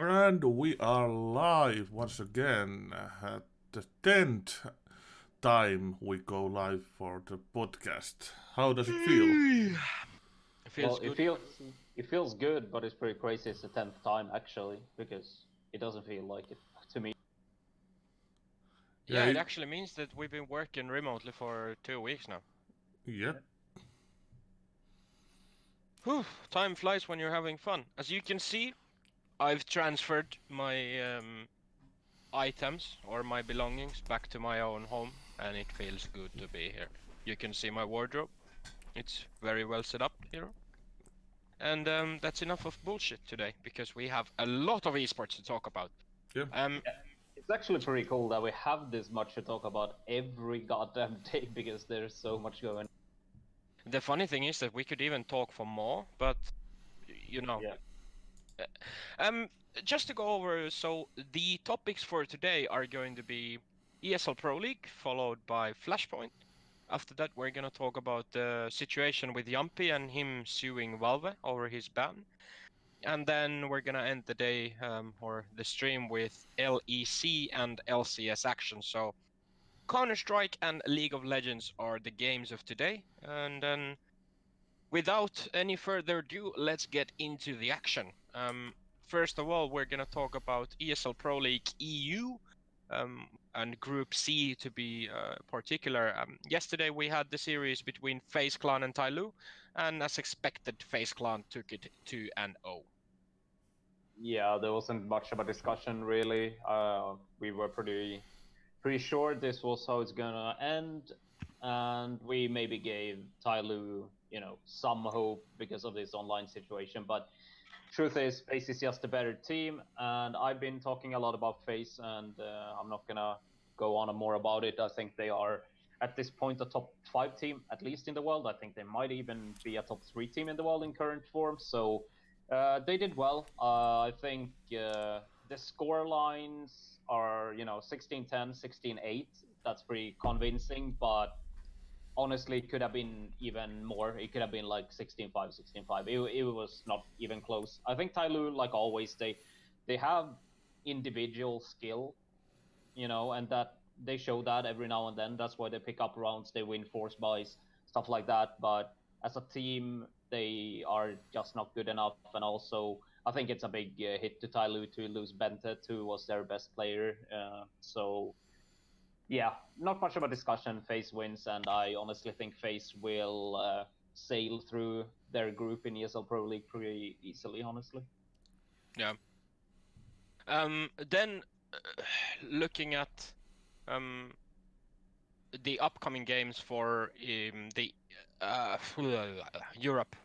And we are live once again at the 10th time we go live for the podcast. How does it feel? It feels good. It feels good, but it's pretty crazy. It's the 10th time actually, because it doesn't feel like it to me. Yeah, it actually means that we've been working remotely for 2 weeks now. Yep. Whew, time flies when you're having fun. As you can see, I've transferred my items or my belongings back to my own home, and it feels good to be here. You can see my wardrobe. It's very well set up here. And that's enough of bullshit today, because we have a lot of esports to talk about. Yep. It's actually pretty cool that we have this much to talk about every goddamn day, because there's so much going on. The funny thing is that we could even talk for more, but you know. Yeah. Just to go over, so the topics for today are going to be ESL Pro League, followed by Flashpoint. After that, we're gonna talk about the situation with Jamppi and him suing Valve over his ban. And then we're gonna end the day, or the stream, with LEC and LCS action. So Counter-Strike and League of Legends are the games of today. And then, without any further ado, let's get into the action. First of all, we're gonna talk about ESL Pro League EU, and Group C to be particular. Yesterday we had the series between FaZe Clan and Tyloo, and as expected, FaZe Clan took it 2-0. Yeah, there wasn't much of a discussion really. We were pretty sure this was how it's gonna end, and we maybe gave Tyloo, some hope because of this online situation. But truth is, FaZe is just a better team, and I've been talking a lot about FaZe, and I'm not gonna go on more about it. I think they are at this point a top 5 team, at least in the world. I think they might even be a top 3 team in the world in current form. So they did well. I think the score lines are 16-10, 16-8. That's pretty convincing, but honestly, it could have been even more. It could have been like 16-5, 16-5. It was not even close. I think Tyloo, like always, they have individual skill, and that they show that every now and then. That's why they pick up rounds, they win force buys, stuff like that. But as a team, they are just not good enough. And also, I think it's a big hit to Tyloo to lose Bentet, who was their best player. So yeah, not much of a discussion. FaZe wins, and I honestly think FaZe will sail through their group in ESL Pro League pretty easily, honestly. Yeah. Then, looking at the upcoming games for the Europe.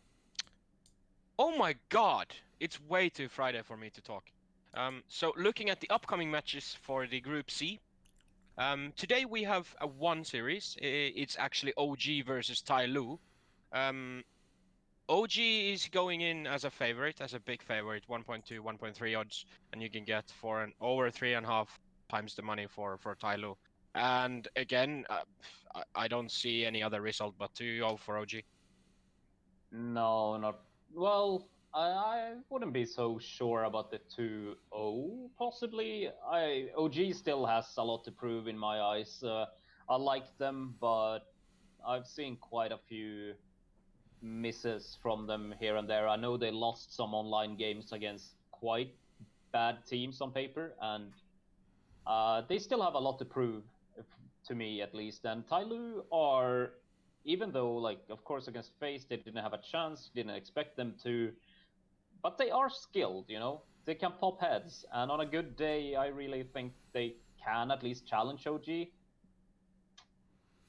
Oh my god! It's way too Friday for me to talk. So looking at the upcoming matches for the Group C, today we have a one series. It's actually OG versus Tyloo. OG is going in as a favorite, as a big favorite, 1.2, 1.3 odds, and you can get for an over 3.5 times the money for Tyloo. And again, I don't see any other result but 2-0 for OG. No, not well. I wouldn't be so sure about the 2-0. Possibly, OG still has a lot to prove in my eyes. I like them, but I've seen quite a few misses from them here and there. I know they lost some online games against quite bad teams on paper, and they still have a lot to prove, to me at least. And Tyloo are, even though, like, of course, against FaZe, they didn't have a chance, didn't expect them to, but they are skilled, They can pop heads, and on a good day, I really think they can at least challenge OG.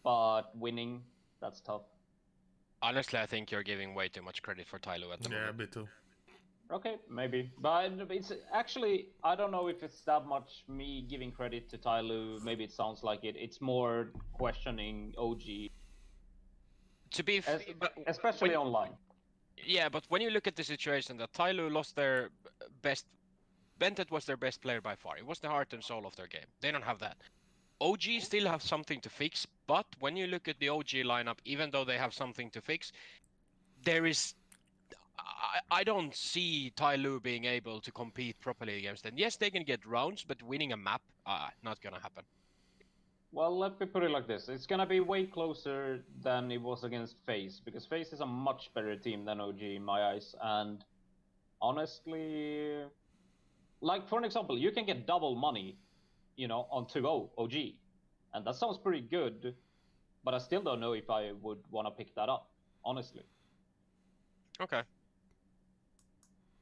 But winning, that's tough. Honestly, I think you're giving way too much credit for Tyloo at the moment. Yeah, me too. Okay, maybe. But it's actually, I don't know if it's that much me giving credit to Tyloo. Maybe it sounds like it. It's more questioning OG. To be Especially online. Yeah, but when you look at the situation that Tyloo lost their best, Bentet was their best player by far. It was the heart and soul of their game. They don't have that. OG still have something to fix, but when you look at the OG lineup, even though they have something to fix, there is I don't see Tyloo being able to compete properly against them. Yes, they can get rounds, but winning a map, not gonna happen. Well, let me put it like this. It's gonna be way closer than it was against FaZe, because FaZe is a much better team than OG in my eyes, and honestly, like for an example, you can get double money, on 2-0 OG, and that sounds pretty good, but I still don't know if I would want to pick that up, honestly. Okay.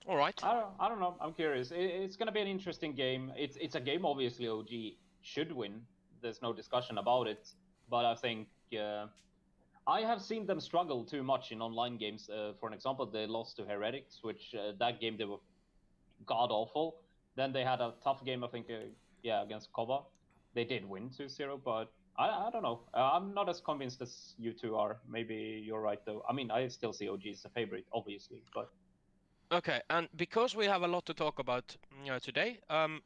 All right. I don't know. I'm curious. It's gonna be an interesting game. It's a game obviously OG should win. There's no discussion about it. But I think I have seen them struggle too much in online games. For an example, they lost to Heretics, which that game they were god awful. Then they had a tough game, I think, against Kova. They did win 2-0, but I don't know. I'm not as convinced as you two are. Maybe you're right though. I mean, I still see OG as a favorite, obviously, but. Okay, and because we have a lot to talk about today, I'm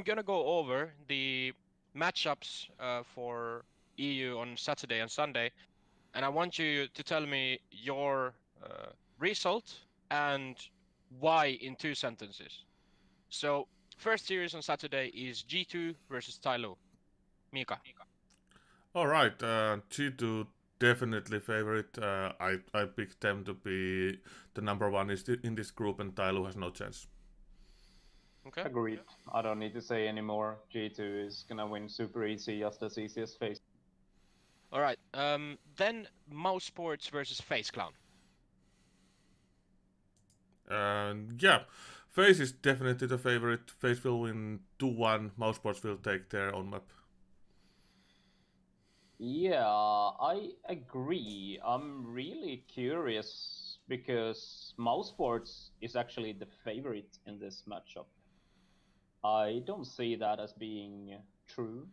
gonna go over the matchups for EU on Saturday and Sunday, and I want you to tell me your result and why in 2 sentences. So, first series on Saturday is G2 versus Tyloo. Mika. All right, G2 definitely favorite. I picked them to be the number one in this group, and Tyloo has no chance. Okay. Agreed. I don't need to say anymore. G2 is gonna win super easy as FaZe. All right. Then Mouse Sports versus Face Clown. Yeah, FaZe is definitely the favorite. FaZe will win 2-1. Mousesports will take their own map. Yeah, I agree. I'm really curious because Mousesports is actually the favorite in this matchup. I don't see that as being true.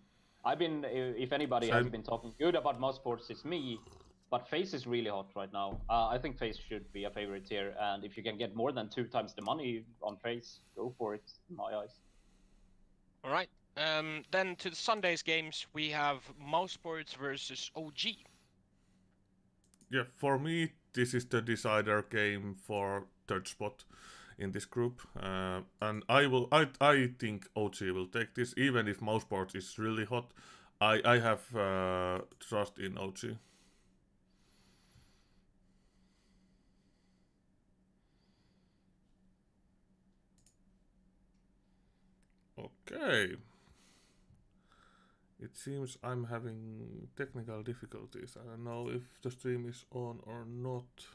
If anybody has Same. been talking good about Mousesports, it's me. But FaZe is really hot right now. I think FaZe should be a favorite here, and if you can get more than 2 times the money on FaZe, go for it, in my eyes. All right. Then to the Sunday's games, we have Mouse Sports versus OG. Yeah, for me, this is the decider game for third spot in this group, and I think OG will take this, even if Mouseport is really hot. I have trust in OG. Okay. It seems I'm having technical difficulties. I don't know if the stream is on or not.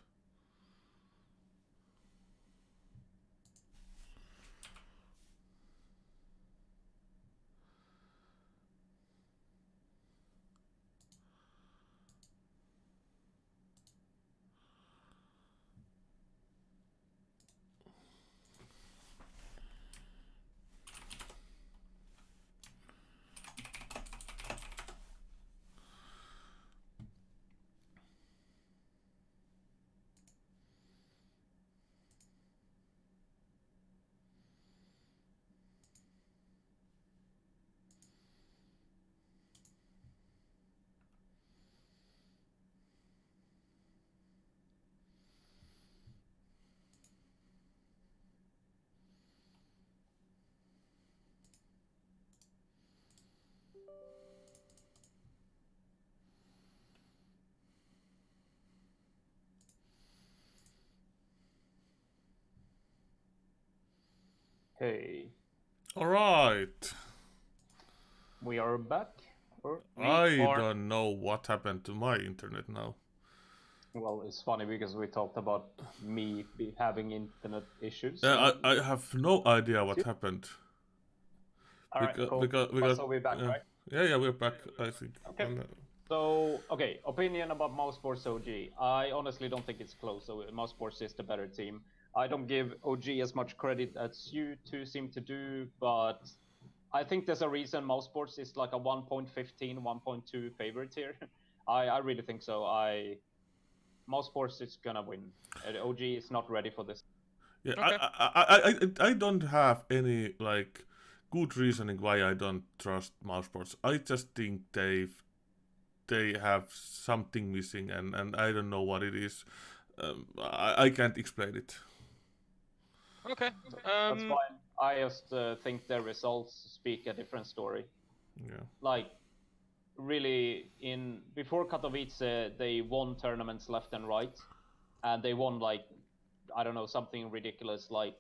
Hey, Alright. we are back. I don't know what happened to my internet now. Well, it's funny because we talked about me having internet issues. I have no idea what happened. All right, cool. Because So we're back, right? yeah, we're back, I think. Okay. So, okay, opinion about Mouse Sports OG. I honestly don't think it's close. So Mouse Sports is the better team. I don't give OG as much credit as you two seem to do, but I think there's a reason Mouse Sports is like a 1.15, 1.2 favorite here. I really think so. Mouse Sports is gonna win. OG is not ready for this. Yeah, Okay. I don't have any like good reasoning why I don't trust Mousesports. I just think they have something missing, and I don't know what it is. I can't explain it. Okay. That's fine. I just think their results speak a different story. Yeah. Like, really, before Katowice, they won tournaments left and right, and they won like, I don't know, something ridiculous like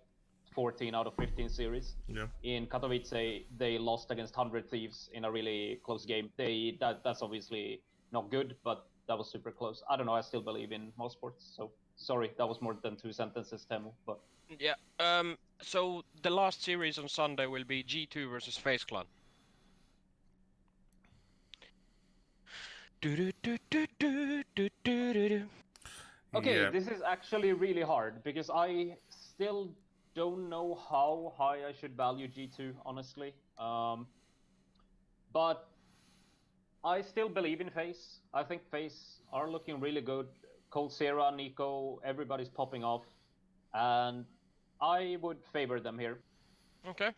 14 out of 15 series. Yeah. In Katowice, they lost against 100 Thieves in a really close game. That's obviously not good, but that was super close. I don't know. I still believe in most sports. So sorry, that was more than 2 sentences, Temu. But Yeah. So the last series on Sunday will be G2 versus FaZe Clan. okay, Yeah. this is actually really hard because I still don't know how high I should value G2, honestly. But I still believe in FaZe. I think FaZe are looking really good. Colsera, Nico, everybody's popping off. And I would favor them here. Okay.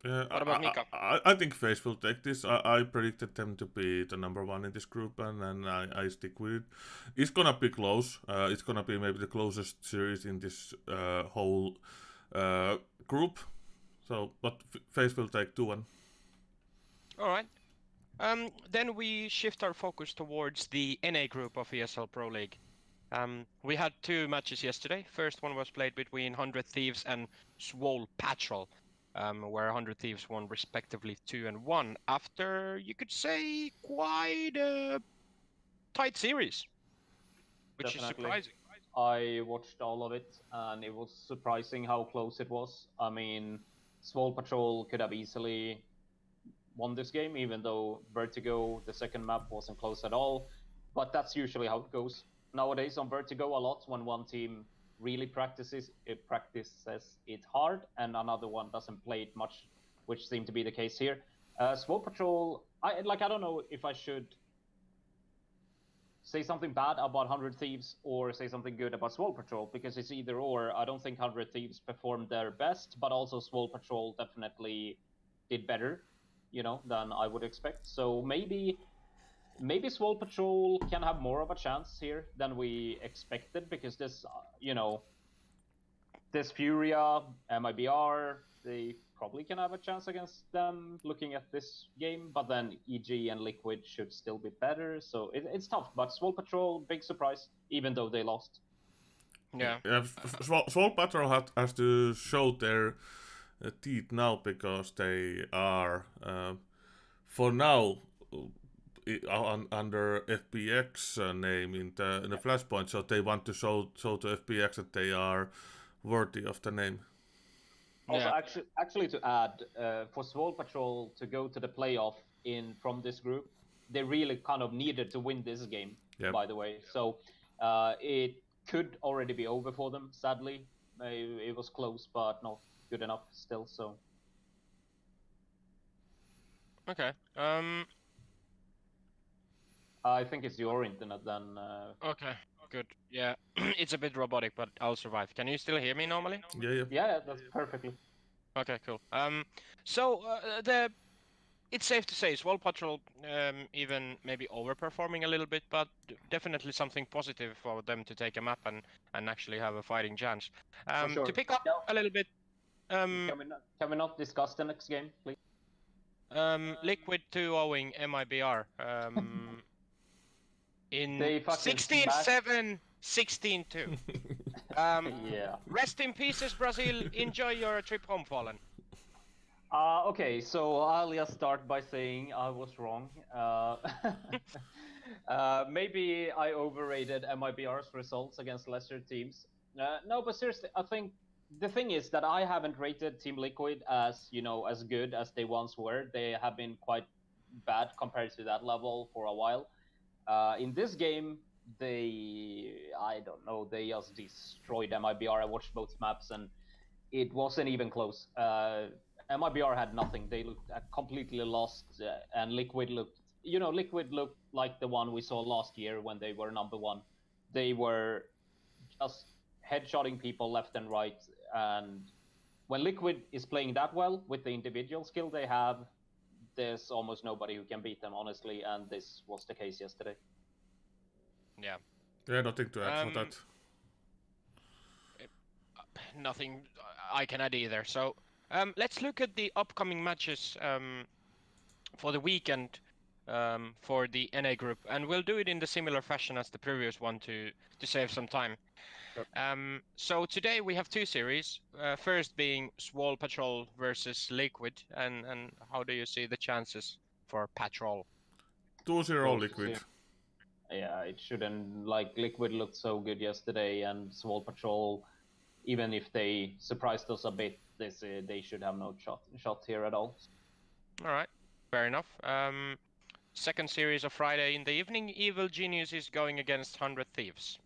Yeah, What about Mika? I think FaZe will take this. I predicted them to be the number one in this group, and I stick with it. It's gonna be close. It's gonna be maybe the closest series in this whole group. So, but FaZe will take 2-1. All right. Then we shift our focus towards the NA group of ESL Pro League. We had 2 matches yesterday. First one was played between 100 Thieves and Swole Patrol, where 100 Thieves won respectively 2 and 1 after, you could say, quite a tight series, which is Definitely. surprising. I watched all of it, and it was surprising how close it was. I mean, Swole Patrol could have easily won this game, even though Vertigo, the second map, wasn't close at all. But that's usually how it goes nowadays on Vertigo a lot. When one team really practices it hard, and another one doesn't play it much, which seemed to be the case here. Swole Patrol, I don't know if I should say something bad about 100 Thieves or say something good about Swole Patrol, because it's either or. I don't think 100 Thieves performed their best, but also Swole Patrol definitely did better, than I would expect. So maybe Swole Patrol can have more of a chance here than we expected, because this, this Furia, MIBR, they probably can have a chance against them looking at this game, but then EG and Liquid should still be better. So it's tough, but Swole Patrol, big surprise, even though they lost. Yeah. Swole Patrol has to show their teeth now, because they are for now under FPX name in the Flashpoint, so they want to show to FPX that they are worthy of the name. Also, actually, to add, for Swole Patrol to go to the playoff from this group, they really kind of needed to win this game. Yep. By the way, so it could already be over for them. Sadly, it was close, but not good enough still. So. Okay. I think it's your internet then. Okay. Good. Yeah, it's a bit robotic, but I'll survive. Can you still hear me normally? Yeah, that's perfectly. Okay, cool. So it's safe to say Swole Patrol even maybe overperforming a little bit, but definitely something positive for them to take a map and actually have a fighting chance. Sure. To pick up a little bit. Can we not discuss the next game, please? Liquid 2-0ing MIBR. In 16-7, 16-2. Yeah. Rest in pieces, Brazil. Enjoy your trip home, Fallen. Okay, so I'll just start by saying I was wrong. Maybe I overrated MIBR's results against lesser teams. No, but seriously, I think the thing is that I haven't rated Team Liquid as as good as they once were. They have been quite bad compared to that level for a while. In this game, I don't know, they just destroyed MIBR. I watched both maps and it wasn't even close. MIBR had nothing. They looked completely lost, and Liquid looked like the one we saw last year when they were number one. they were just headshotting people left and right. And when Liquid is playing that well with the individual skill they have, there's almost nobody who can beat them, honestly. And this was the case yesterday. Yeah. Yeah, nothing to add for that. Nothing I can add either. So let's look at the upcoming matches for the weekend for the NA group, and we'll do it in the similar fashion as the previous one to save some time. Sure. So today we have two series. First being Swall Patrol versus Liquid, and how do you see the chances for Patrol? 2-0 Liquid. Yeah, it shouldn't. Like, Liquid looked so good yesterday, and Swall Patrol, even if they surprised us a bit, they should have no shot here at all. All right, fair enough. Second series of Friday in the evening, Evil Genius is going against 100 Thieves.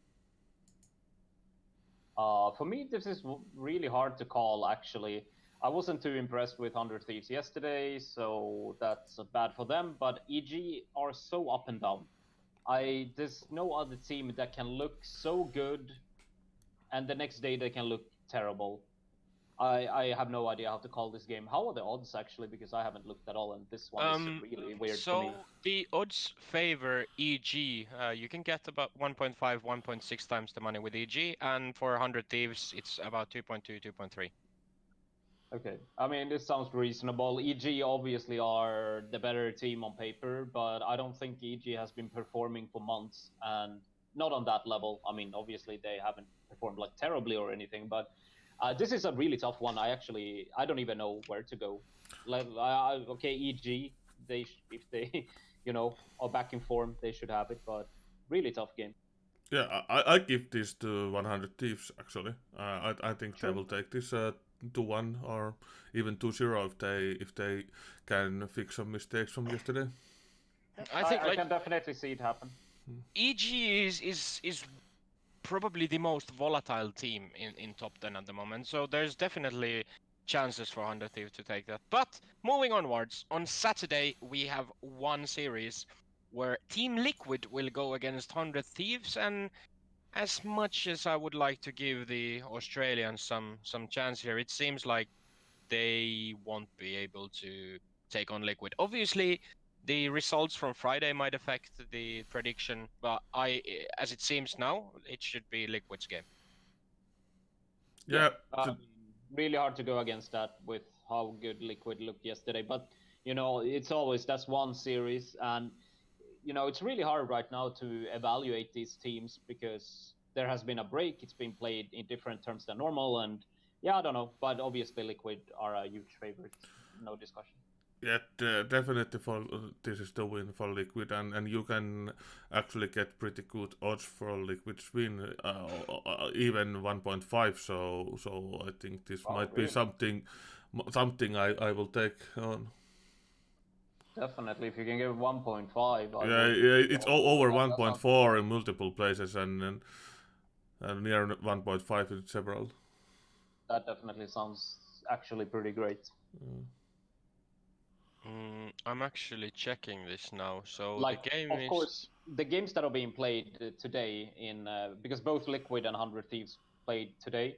For me, this is really hard to call, actually. I wasn't too impressed with 100 Thieves yesterday, so that's bad for them, but EG are so up and down. There's no other team that can look so good, and the next day they can look terrible. I have no idea how to call this game. How are the odds, actually? Because I haven't looked at all, and this one is really weird to me. So the odds favor EG. You can get about 1.5, 1.6 times the money with EG, and for 100 Thieves, it's about 2.2, 2.3. Okay, I mean, this sounds reasonable. EG obviously are the better team on paper, but I don't think EG has been performing for months, and not on that level. I mean, obviously they haven't performed like terribly or anything, but this is a really tough one. I don't even know where to go. Okay, EG, if they, are back in form, they should have it, but really tough game. Yeah, I give this to 100 Thieves, actually. I think they will take this 2-1 or even 2-0 if they can fix some mistakes from yesterday. I can definitely see it happen. EG is probably the most volatile team in top 10 at the moment, so there's definitely chances for 100 Thieves to take that. But moving onwards, on Saturday we have one series where Team Liquid will go against 100 Thieves, and as much as I would like to give the Australians some chance here, it seems like they won't be able to take on Liquid. Obviously, the results from Friday might affect the prediction, but as it seems now, it should be Liquid's game. Yeah. Really hard to go against that with how good Liquid looked yesterday. But, that's one series. And, it's really hard right now to evaluate these teams because there has been a break. It's been played in different terms than normal. And, yeah, I don't know. But obviously Liquid are a huge favorite. No discussion. Yeah, definitely this is the win for Liquid, and you can actually get pretty good odds for Liquid's win, even 1.5. So I think this might be something I will take on. Definitely, if you can get 1.5. It's over 1.4 in multiple places and near 1.5 in several. That definitely sounds actually pretty great. I'm actually checking this now. So like, the game of course, the games that are being played today because both Liquid and 100 Thieves played today.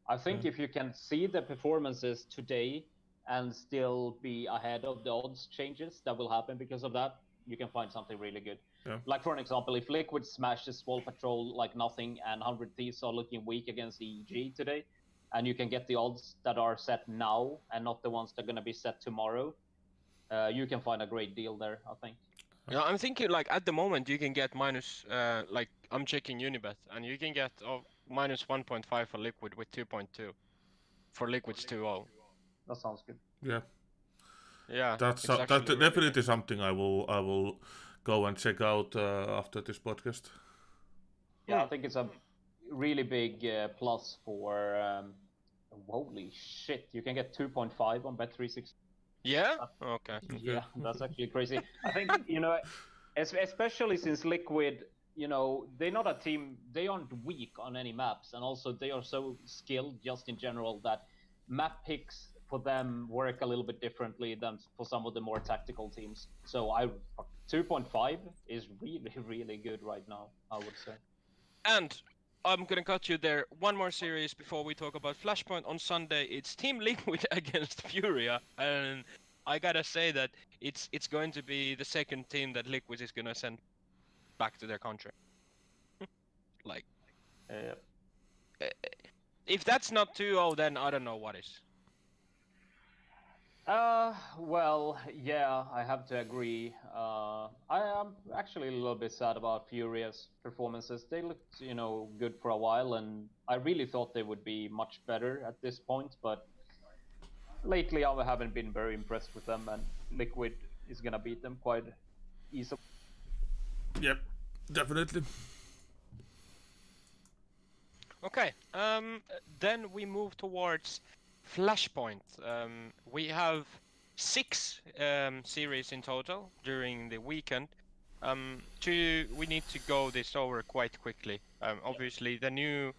I think if you can see the performances today and still be ahead of the odds changes that will happen because of that, you can find something really good. Yeah. Like, for an example, if Liquid smashes Swall Patrol like nothing and 100 Thieves are looking weak against EG today, and you can get the odds that are set now and not the ones that are going to be set tomorrow, you can find a great deal there, I think. Yeah, I'm thinking like at the moment you can get minus, like I'm checking Unibet, and you can get minus 1.5 for Liquid with 2.2 for Liquid's 2-0. That sounds good. Yeah. Yeah, that's really definitely good. Something I will go and check out after this podcast. Yeah, I think it's a really big plus for. Holy shit! You can get 2.5 on Bet360. Yeah. Okay. Yeah, that's actually crazy. I think especially since Liquid, they're not a team. They aren't weak on any maps, and also they are so skilled just in general that map picks for them work a little bit differently than for some of the more tactical teams. So 2.5 is really, really good right now, I would say. And I'm gonna cut you there. One more series before we talk about Flashpoint. On Sunday, it's Team Liquid against Furia, and I gotta say that it's going to be the second team that Liquid is gonna send back to their country. Like, if that's not 2-0, then I don't know what is. Well, yeah, I have to agree. I am actually a little bit sad about Furia's performances. They looked, good for a while, and I really thought they would be much better at this point, but lately I haven't been very impressed with them, and Liquid is gonna beat them quite easily. Yep, definitely. Okay, then we move towards Flashpoint. We have 6 series in total during the weekend. We need to go this over quite quickly. Obviously, the new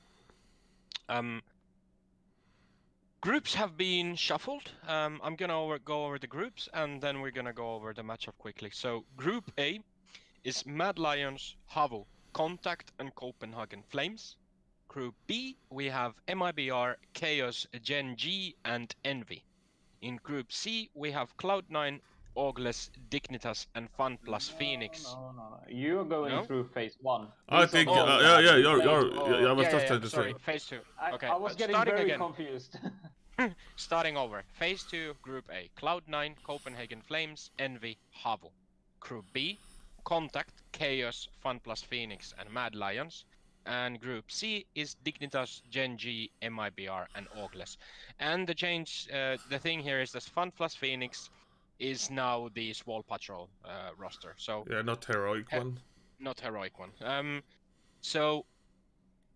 groups have been shuffled. I'm gonna go over the groups, and then we're gonna go over the matchup quickly. So, Group A is Mad Lions, Havu, Contact, and Copenhagen Flames. Group B, we have MIBR, Chaos, Gen G, and Envy. In Group C, we have Cloud9, Augles, Dignitas, and Fun Plus Phoenix. No. You're going through phase 1. I think, I was just trying to sorry, say. phase 2. Okay, I was getting starting very again. confused. Starting over. Phase 2, Group A, Cloud9, Copenhagen Flames, Envy, Havu. Group B, Contact, Chaos, Fun Plus Phoenix, and Mad Lions. And Group C is Dignitas, Gen G, MIBR, and Augles. And the change, the thing here is that Fun Plus Phoenix is now the Swole Patrol roster. So Yeah, not heroic one. not heroic one. So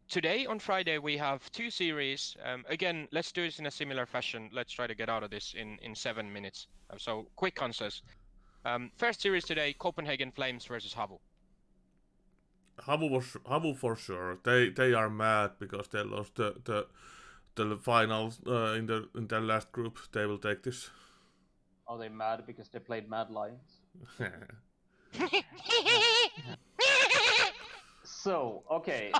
today on Friday we have 2 series. Again, let's do this in a similar fashion. Let's try to get out of this in 7 minutes. So quick answers. First series today: Copenhagen Flames versus Havu. Havu for sure. They are mad because they lost the finals in their last group. They will take this. Are they mad because they played Mad Lions? So, okay.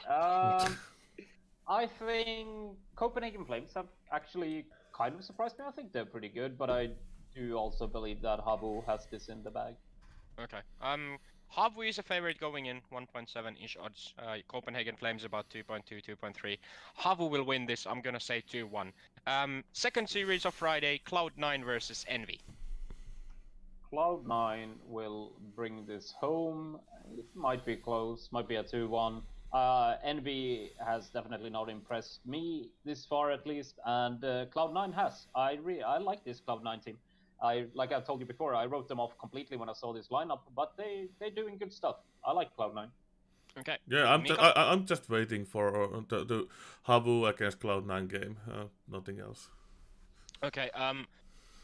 I think Copenhagen Flames have actually kind of surprised me. I think they're pretty good, but I do also believe that Havu has this in the bag. Okay. Havu is a favorite going in, 1.7-ish odds. Copenhagen Flames about 2.2, 2.3. Havu will win this, I'm gonna say 2-1. Second series of Friday, Cloud9 versus Envy. Cloud9 will bring this home. It might be close, might be a 2-1. Envy has definitely not impressed me this far, at least, and Cloud9 has. I like this Cloud9 team. Like I told you before, I wrote them off completely when I saw this lineup, but they're doing good stuff. I like Cloud9. Okay. Yeah, I'm just waiting for the Havu against Cloud9 game. Nothing else. Okay.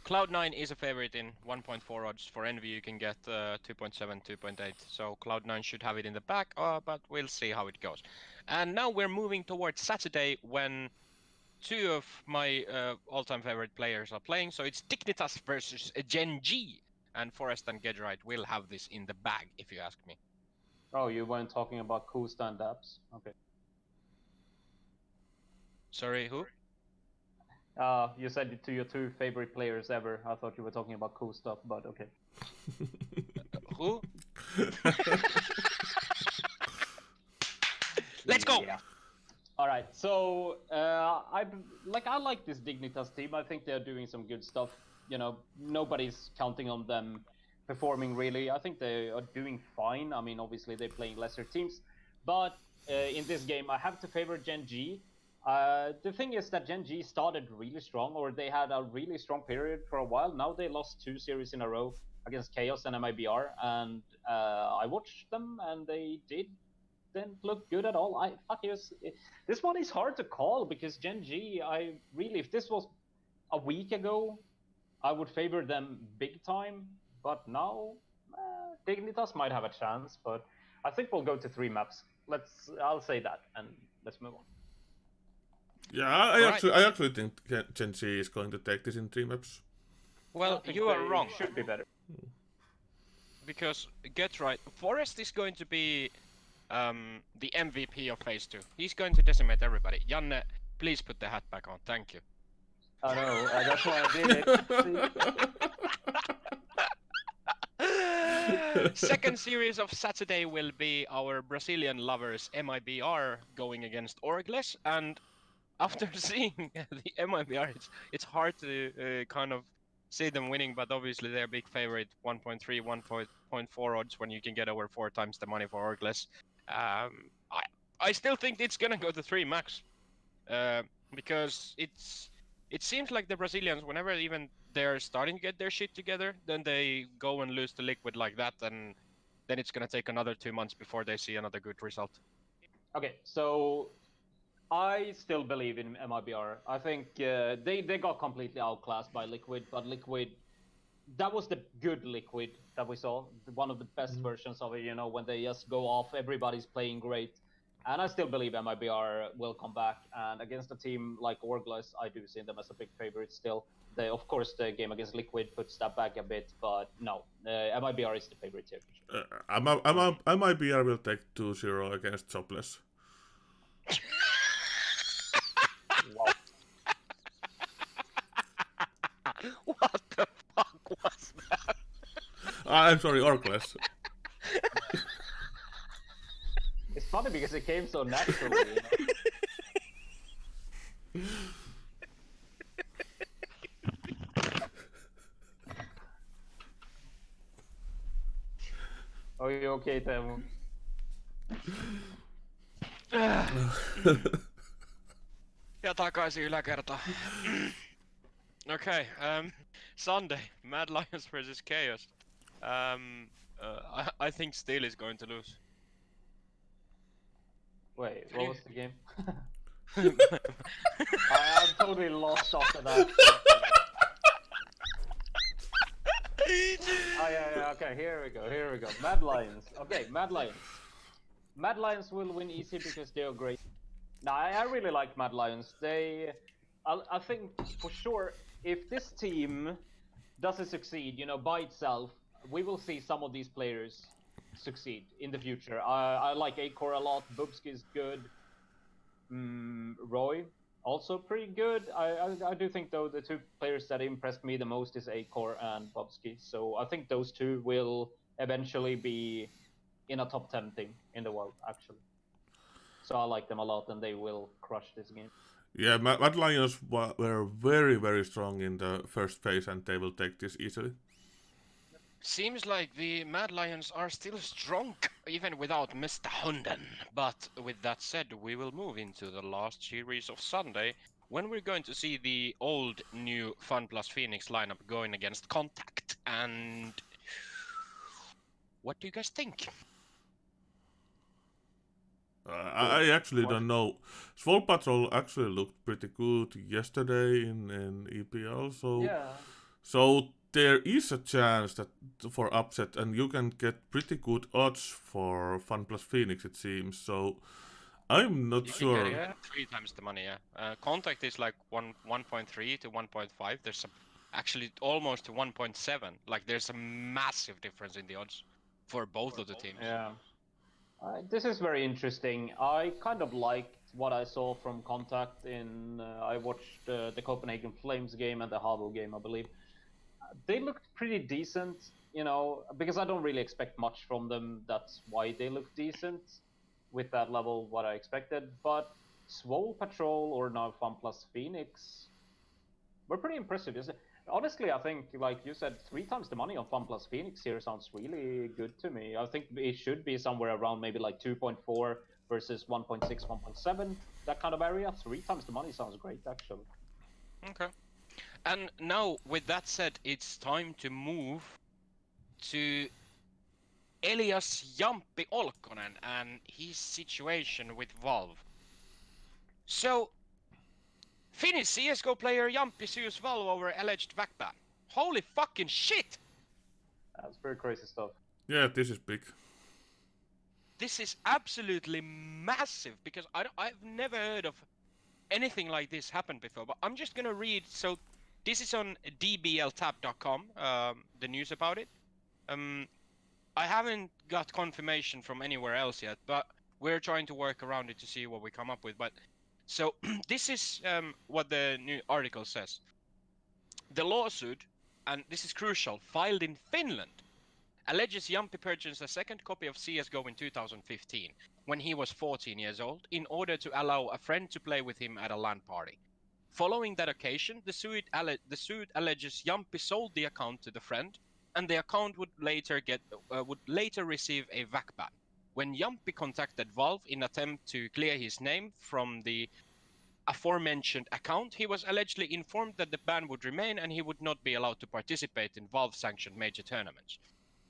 Cloud9 is a favorite in 1.4 odds. For Envy, you can get 2.7, 2.8. So Cloud9 should have it in the back, but we'll see how it goes. And now we're moving towards Saturday when 2 of my all-time favorite players are playing. So it's Dignitas versus Gen G. And Forest and Gedrite will have this in the bag, if you ask me. Oh, you weren't talking about cool stand-ups? Okay. Sorry, who? You said to your 2 favorite players ever. I thought you were talking about cool stuff, but okay. Who? Let's go! Yeah. All right, so I like this Dignitas team. I think they're doing some good stuff. Nobody's counting on them performing really. I think they are doing fine. I mean, obviously they're playing lesser teams, but in this game I have to favor Gen G. The thing is that Gen G started really strong, or they had a really strong period for a while. Now they lost 2 series in a row against Chaos and MIBR, and I watched them, and they didn't look good at all. This one is hard to call because Gen G, if this was a week ago, I would favor them big time, but now Dignitas might have a chance, but I think we'll go to 3 maps. I'll say that, and let's move on. Yeah, I actually think Gen Z is going to take this in 3 maps. Well, you are wrong. Should be better. Because, get right, Forest is going to be the MVP of Phase 2. He's going to decimate everybody. Janne, please put the hat back on. Thank you. I know, that's why I did it. Second series of Saturday will be our Brazilian lovers MIBR going against Orgles, and after seeing the MIBR, it's hard to kind of see them winning, but obviously they're a big favorite, 1.3, 1.4 odds when you can get over 4 times the money for Orgles. I still think it's gonna go to 3 max, because it seems like the Brazilians, whenever even they're starting to get their shit together, then they go and lose to Liquid like that, and then it's gonna take another 2 months before they see another good result. Okay, so I still believe in MIBR. I think they got completely outclassed by Liquid, but Liquid, that was the good Liquid that we saw. One of the best versions of it, you know, when they just go off, everybody's playing great. And I still believe MIBR will come back. And against a team like Orgles, I do see them as a big favorite still. Of course, the game against Liquid puts that back a bit, but no, MIBR is the favorite here. MIBR will take 2-0 against Jobless. Wow. What the fuck was that? I'm sorry, Orgles. It's funny because it came so naturally, you know? Are you okay, Teemu? Ja takaisin yläkertaan. Okay, Sunday, Mad Lions versus Chaos. I think Steel is going to lose. Wait, what was the game? I'm totally lost after that. Oh yeah, okay, here we go. Mad Lions. Okay, Mad Lions. Mad Lions will win easy because they are great. Now, I really like Mad Lions. I think for sure, if this team doesn't succeed, you know, by itself, we will see some of these players succeed in the future. I like Acor a lot. Bubsky is good. Roy also pretty good. I do think though the 2 players that impressed me the most is Acor and Bubsky. So I think those 2 will eventually be in a top 10 team in the world actually. So I like them a lot, and they will crush this game. Yeah, Mad Lions were very, very strong in the first phase, and they will take this easily. Seems like the Mad Lions are still strong, even without Mr. Hunden. But with that said, we will move into the last series of Sunday, when we're going to see the old, new Fun Plus Phoenix lineup going against Contact. And what do you guys think? I actually don't know. Swole Patrol actually looked pretty good yesterday in EPL, so there is a chance that for upset, and you can get pretty good odds for Fun Plus Phoenix, it seems. So I'm not sure. Yeah, 3 times the money. Yeah, Contact is like 1.3 to 1.5. There's actually almost to 1.7. Like there's a massive difference in the odds for both of the teams. Yeah. This is very interesting. I kind of liked what I saw from Contact in. I watched the Copenhagen Flames game and the Havo game, I believe. They looked pretty decent, you know, because I don't really expect much from them. That's why they look decent with that level, what I expected. But Swole Patrol or now Fun Plus Phoenix were pretty impressive. Honestly, I think, like you said, 3 times the money on Fun Plus Phoenix here sounds really good to me. I think it should be somewhere around maybe like 2.4 versus 1.6, 1.7, that kind of area. 3 times the money sounds great, actually. Okay. And now, with that said, it's time to move to Elias Jamppi Olkkonen and his situation with Valve. So, Finnish CSGO player Jamppi sues Valve over alleged backban. Holy fucking shit! That's very crazy stuff. Yeah, this is big. This is absolutely massive, because I've never heard of anything like this happen before. But I'm just gonna read. So, this is on dbltab.com, the news about it. I haven't got confirmation from anywhere else yet, but we're trying to work around it to see what we come up with. But so this is what the new article says. The lawsuit, and this is crucial, filed in Finland, alleges Jamppi purchased a second copy of CS:GO in 2015 when he was 14 years old in order to allow a friend to play with him at a LAN party. Following that occasion, the suit alleges Jamppi sold the account to the friend, and the account would later receive a VAC ban. When Jamppi contacted Valve in attempt to clear his name from the aforementioned account, he was allegedly informed that the ban would remain and he would not be allowed to participate in Valve-sanctioned major tournaments.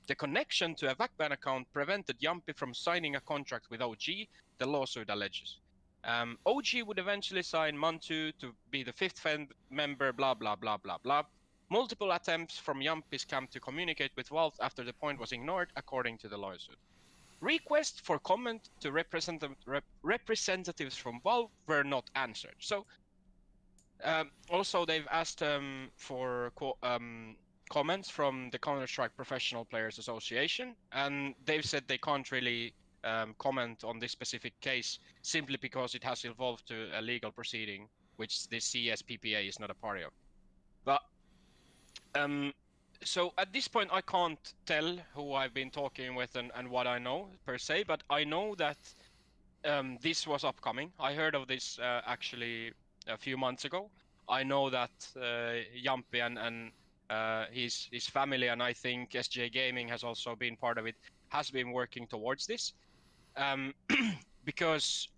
The connection to a VAC ban account prevented Jamppi from signing a contract with OG, the lawsuit alleges. OG would eventually sign Mantu to be the fifth member, blah, blah, blah, blah, blah. Multiple attempts from Jamppi's camp to communicate with Valve after the point was ignored, according to the lawsuit. Requests for comment to representatives from Valve were not answered. So, also they've asked for comments from the Counter-Strike Professional Players Association, and they've said they can't really comment on this specific case simply because it has evolved to a legal proceeding, which the CSPPA is not a party of. But so at this point, I can't tell who I've been talking with and what I know per se, but I know that this was upcoming. I heard of this actually a few months ago. I know that Jamppi and his family, and I think SJ Gaming has also been part of it, has been working towards this. Because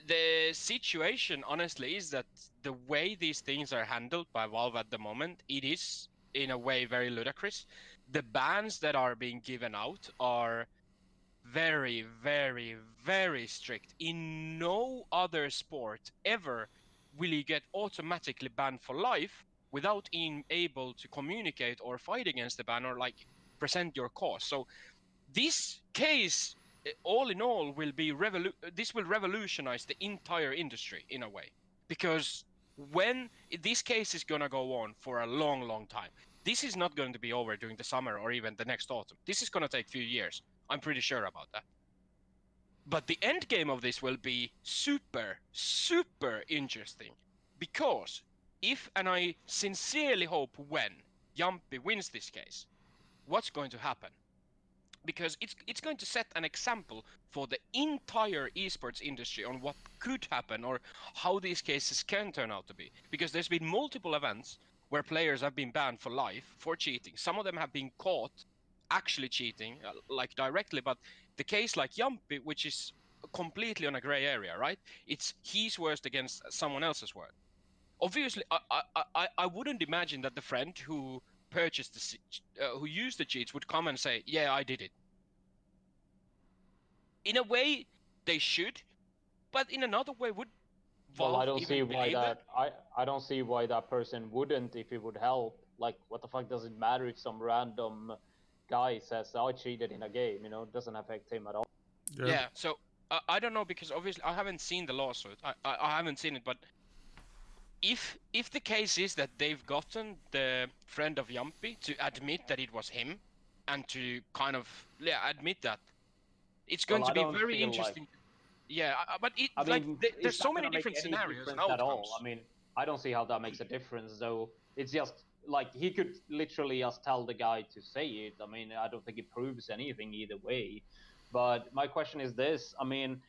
the situation, honestly, is that the way these things are handled by Valve at the moment, it is in a way very ludicrous. The bans that are being given out are very, very, very strict. In no other sport ever will you get automatically banned for life without being able to communicate or fight against the ban or like present your cause. So this case, all in all, will be this will revolutionize the entire industry in a way, because when this case is going to go on for a long, long time, this is not going to be over during the summer or even the next autumn. This is going to take a few years. I'm pretty sure about that. But the end game of this will be super, super interesting, because if, and I sincerely hope when, Jamppi wins this case, what's going to happen? Because it's going to set an example for the entire esports industry on what could happen or how these cases can turn out to be. Because there's been multiple events where players have been banned for life for cheating. Some of them have been caught actually cheating, like directly, but the case like Jamppi, which is completely on a gray area, right? It's his worst against someone else's word. Obviously, I wouldn't imagine that the friend who purchased who used the cheats would come and say, yeah, I did it. In a way, they should, but in another way, would Valve Well, I don't see even why believe that? I don't see why that person wouldn't if it would help. Like, what the fuck does it matter if some random guy says I cheated in a game? You know, it doesn't affect him at all. Yeah, so I don't know, because obviously I haven't seen the lawsuit. I haven't seen it, but if the case is that they've gotten the friend of Jamppi to admit that it was him and to kind of admit that, it's going Well, to I be don't very feel interesting. like. Yeah, but it I like mean, there's is so that many gonna make different any scenarios and difference at all? outcomes. I mean, I don't see how that makes a difference. Though it's just like he could literally just tell the guy to say it. I mean, I don't think it proves anything either way. But my question is this: I mean,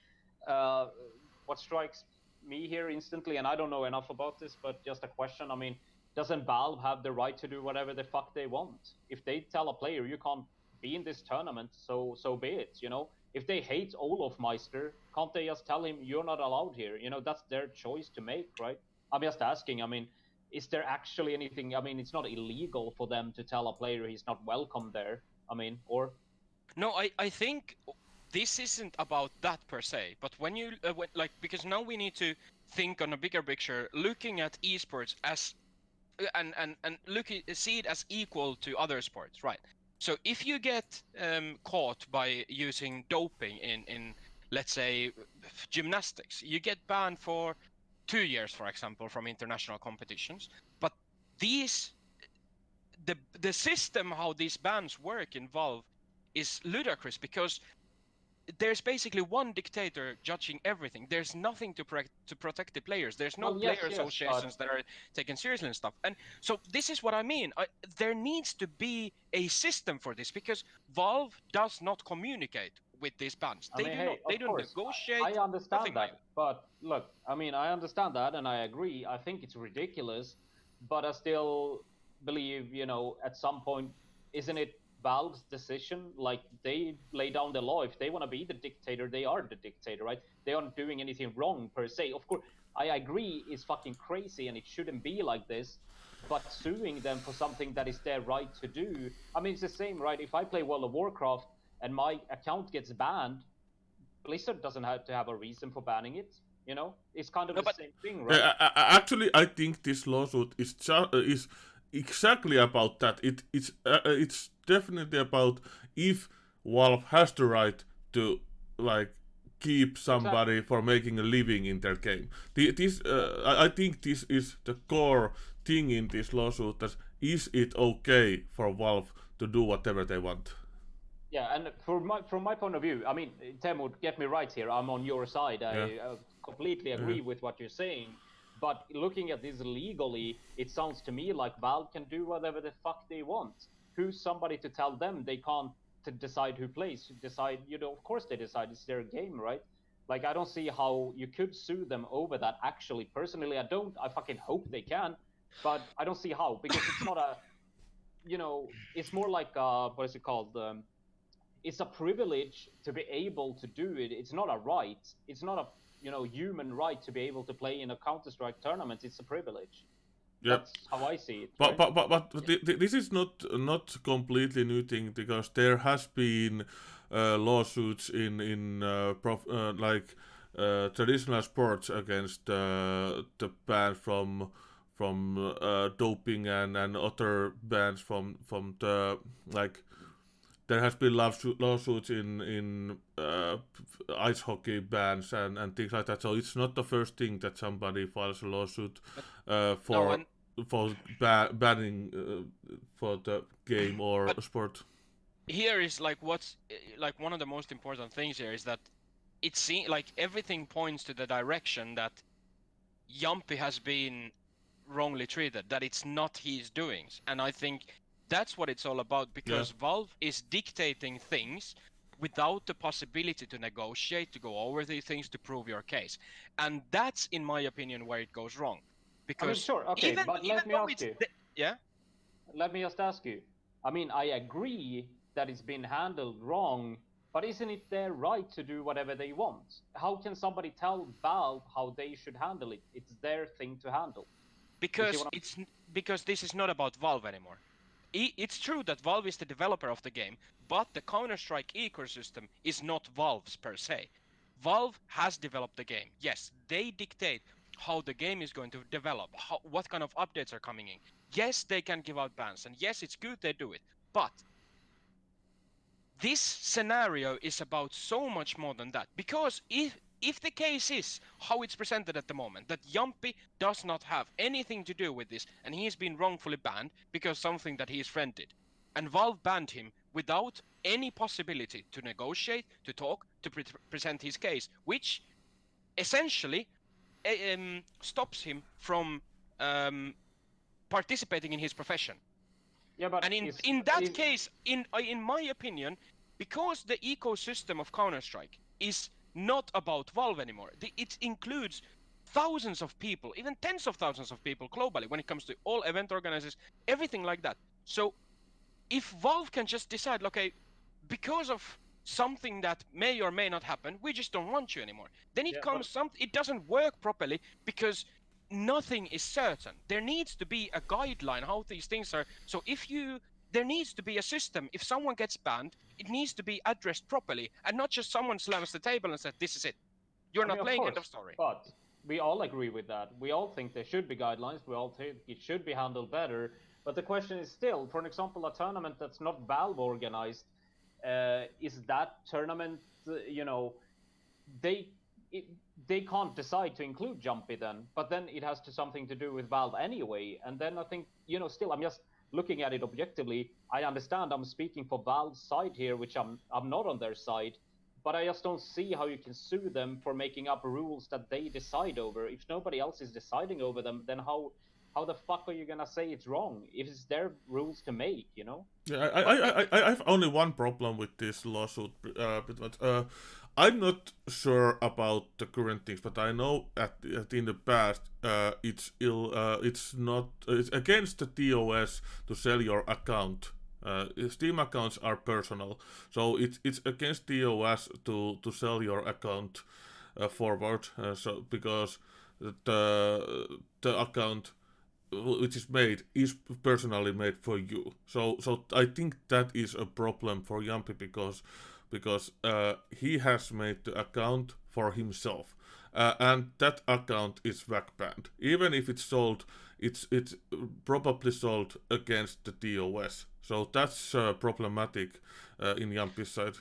what strikes me here instantly, and I don't know enough about this, but just a question. I mean, doesn't Valve have the right to do whatever the fuck they want? If they tell a player you can't be in this tournament, so be it. You know, if they hate Olofmeister, can't they just tell him you're not allowed here? You know, that's their choice to make, right? I'm just asking. I mean, is there actually anything? I mean, it's not illegal for them to tell a player he's not welcome there. I mean, or No, I think this isn't about that per se, but when you like, because now we need to think on a bigger picture, looking at esports as and see it as equal to other sports, right? So if you get caught by using doping in let's say gymnastics, you get banned for 2 years, for example, from international competitions. But these the system how these bans work in Valve is ludicrous, because there's basically one dictator judging everything. There's nothing to protect the players. There's no Well, yes, player yes, associations that are taken seriously and stuff. And so this is what I mean. There needs to be a system for this, because Valve does not communicate with these bans. I They mean, do hey, not. They of don't course, negotiate. I understand Nothing that. like that. But look, I mean, I understand that, and I agree. I think it's ridiculous, but I still believe, at some point, isn't it Valve's decision? Like, they lay down the law. If they want to be the dictator, they are the dictator, right? They aren't doing anything wrong per se. Of course, I agree, it's fucking crazy, and it shouldn't be like this. But suing them for something that is their right to do, I mean, it's the same, right? If I play World of Warcraft and my account gets banned, Blizzard doesn't have to have a reason for banning it. It's kind of No, the but same thing, right? Actually, I think this lawsuit is exactly about that. It's definitely about if Valve has the right to like keep somebody for making a living in their game. I think this is the core thing in this lawsuit. That is it okay for Valve to do whatever they want? Yeah, and from my point of view, I mean, Teemu, get me right here. I'm on your side. Yeah. I completely agree with what you're saying. But looking at this legally, it sounds to me like Valve can do whatever the fuck they want. Who's somebody to tell them they can't to decide who plays? Decide, of course they decide. It's their game, right? Like, I don't see how you could sue them over that. Actually, personally, I don't. I fucking hope they can, but I don't see how, because it's not a, it's more like what is it called? It's a privilege to be able to do it. It's not a right. It's not a human right to be able to play in a Counter-Strike tournament. It's a privilege. Yep. That's how I see it. But Right? this is not completely new thing, because there has been lawsuits in traditional sports against the ban from doping and other bans from the like. There has been lawsuits in ice hockey bans and things like that. So it's not the first thing that somebody files a lawsuit for banning for the game or sport. Here is like what's like one of the most important things here is that it seems like everything points to the direction that Jamppi has been wrongly treated, that it's not his doings. And I think that's what it's all about, because Valve is dictating things without the possibility to negotiate, to go over these things, to prove your case. And that's, in my opinion, where it goes wrong. Because I mean, sure, okay, but let me ask you. Yeah? Let me just ask you. I mean, I agree that it's been handled wrong, but isn't it their right to do whatever they want? How can somebody tell Valve how they should handle it? It's their thing to handle. Because this is not about Valve anymore. It's true that Valve is the developer of the game, but the Counter-Strike ecosystem is not Valve's per se. Valve has developed the game. Yes, they dictate how the game is going to develop, what kind of updates are coming in. Yes, they can give out bans, and yes, it's good they do it. But this scenario is about so much more than that. Because if the case is how it's presented at the moment, that Jamppi does not have anything to do with this, and he's been wrongfully banned because something that his friend did, and Valve banned him without any possibility to negotiate, to talk, to present his case, which essentially stops him from participating in his profession. Yeah, but and in that case, in my opinion, because the ecosystem of Counter-Strike is not about Valve anymore, it includes thousands of people, even tens of thousands of people globally when it comes to all event organizers, everything like that. So if Valve can just decide, okay, because of something that may or may not happen, we just don't want you anymore, then it doesn't work properly, because nothing is certain. There needs to be a guideline how these things are. So there needs to be a system. If someone gets banned, it needs to be addressed properly, and not just someone slams the table and says, this is it. You're not playing, end of story. But we all agree with that. We all think there should be guidelines. We all think it should be handled better. But the question is still, for example, a tournament that's not Valve organized, is that tournament, they can't decide to include Jamppi then, but then it has something to do with Valve anyway. And then I think, still, I'm just looking at it objectively. I understand I'm speaking for Valve's side here, which I'm not on their side, but I just don't see how you can sue them for making up rules that they decide over. If nobody else is deciding over them, then how the fuck are you gonna say it's wrong if it's their rules to make, you know? Yeah, But I have only one problem with this lawsuit. I'm not sure about the current things, but I know that in the past, it's not, it's against the TOS to sell your account. Steam accounts are personal, so it's against TOS to sell your account forward. So because the account which is made is personally made for you. So I think that is a problem for Jamppi because he has made the account for himself. And that account is VAC banned. Even if it's sold, it's probably sold against the TOS. So that's problematic in Jamppi's side.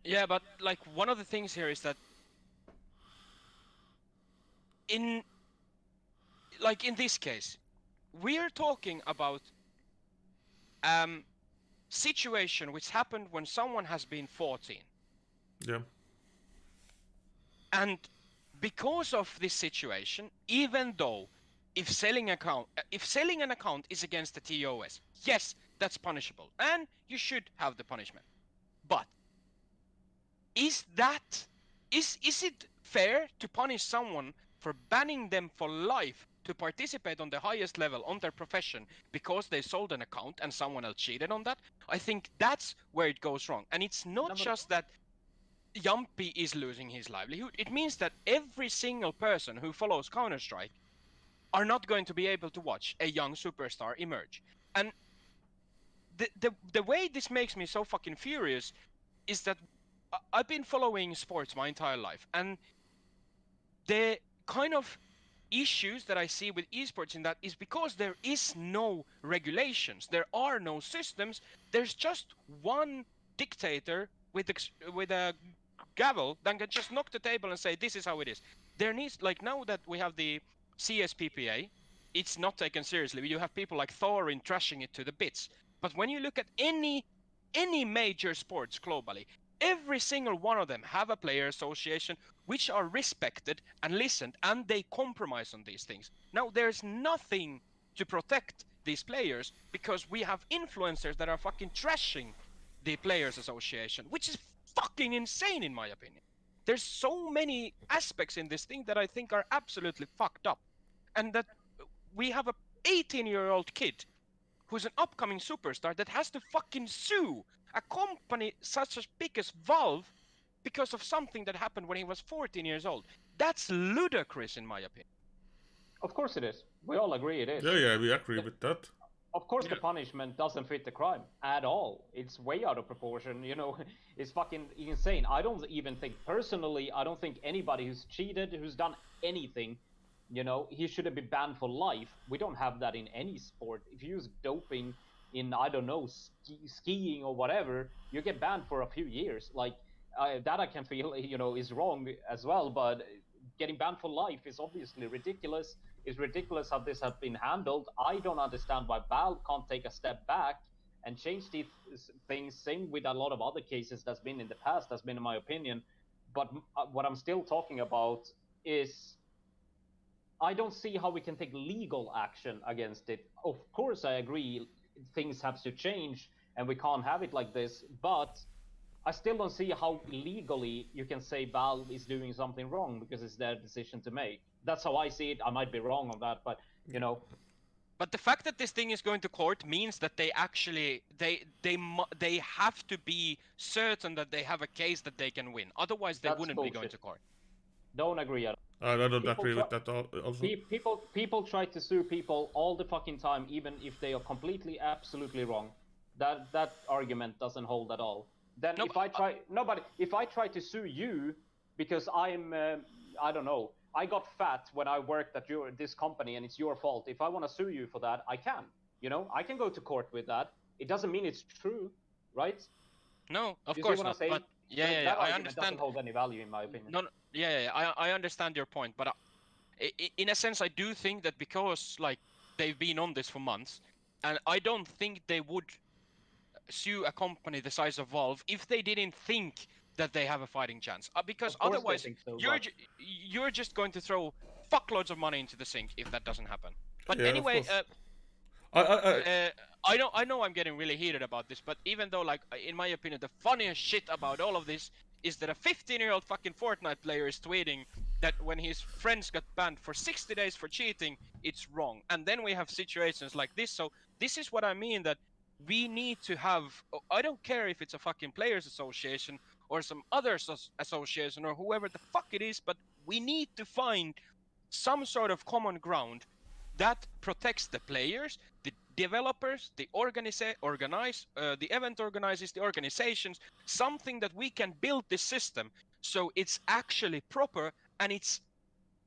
yeah, but like one of the things here is that in in this case, we are talking about situation which happened when someone has been 14. Yeah. And because of this situation, even though if selling an account is against the TOS, yes, that's punishable, and you should have the punishment. But is it fair to punish someone for banning them for life to participate on the highest level on their profession because they sold an account and someone else cheated on that? I think that's where it goes wrong. And it's not just that Jamppi is losing his livelihood. It means that every single person who follows Counter-Strike are not going to be able to watch a young superstar emerge. And the way this makes me so fucking furious is that I've been following sports my entire life, and the kind of issues that I see with esports in that is because there is no regulations, there are no systems, there's just one dictator with a gavel that can just knock the table and say this is how it is. There needs, like, now that we have the CSPPA, it's not taken seriously. You have people like Thorin trashing it to the bits. But when you look at any major sports globally, every single one of them have a player association which are respected and listened, and they compromise on these things. Now there's nothing to protect these players because we have influencers that are fucking trashing the players association, which is fucking insane in my opinion. There's so many aspects in this thing that I think are absolutely fucked up, and that we have a 18-year-old kid who's an upcoming superstar that has to fucking sue a company such as big as Valve because of something that happened when he was 14 years old. That's ludicrous in my opinion. Of course it is. We all agree it is. Yeah, we agree with that. Of course, Yeah. the punishment doesn't fit the crime at all. It's way out of proportion, you know. It's fucking insane. I don't even think, personally, I don't think anybody who's cheated, who's done anything, you know, he shouldn't be banned for life. We don't have that in any sport. If you use doping in, I don't know, skiing or whatever, you get banned for a few years. Like, that I can feel, you know, is wrong as well, but getting banned for life is obviously ridiculous. It's ridiculous how this has been handled. I don't understand why Valve can't take a step back and change these things. Same with a lot of other cases that's been in the past, that's been in my opinion. But what I'm still talking about is I don't see how we can take legal action against it. Of course, I agree things have to change and we can't have it like this, but I still don't see how legally you can say Valve is doing something wrong because it's their decision to make. That's how I see it. I might be wrong on that, but you know. But the fact that this thing is going to court means that they actually they have to be certain that they have a case that they can win. Otherwise, they That's wouldn't bullshit. be going to court. Don't agree at all. I don't People agree try- with that also. People try to sue people all the fucking time, even if they are completely, absolutely wrong. That argument doesn't hold at all. Then No, if I try, nobody, if I try to sue you because I'm, I don't know, I got fat when I worked at this company and it's your fault. If I want to sue you for that, I can. You know, I can go to court with that. It doesn't mean it's true, right? no, of You see course what I'm not. saying? But yeah, That I argument doesn't understand. hold any value in my opinion. No, yeah, I understand your point, but in a sense, I do think that because like they've been on this for months, and I don't think they would sue a company the size of Valve if they didn't think that they have a fighting chance. Because Of course they otherwise, think so, you're but- you're just going to throw fuckloads of money into the sink if that doesn't happen. But Yeah, of anyway, course. I I know I'm getting really heated about this, but even though, like, in my opinion, the funniest shit about all of this is that a 15-year-old fucking Fortnite player is tweeting that when his friends got banned for 60 days for cheating, it's wrong. And then we have situations like this. So this is what I mean, that we need to have, I don't care if it's a fucking players association or some other association or whoever the fuck it is, but we need to find some sort of common ground that protects the players, the developers, the the event organizers, the organizations, something that we can build this system so it's actually proper and it's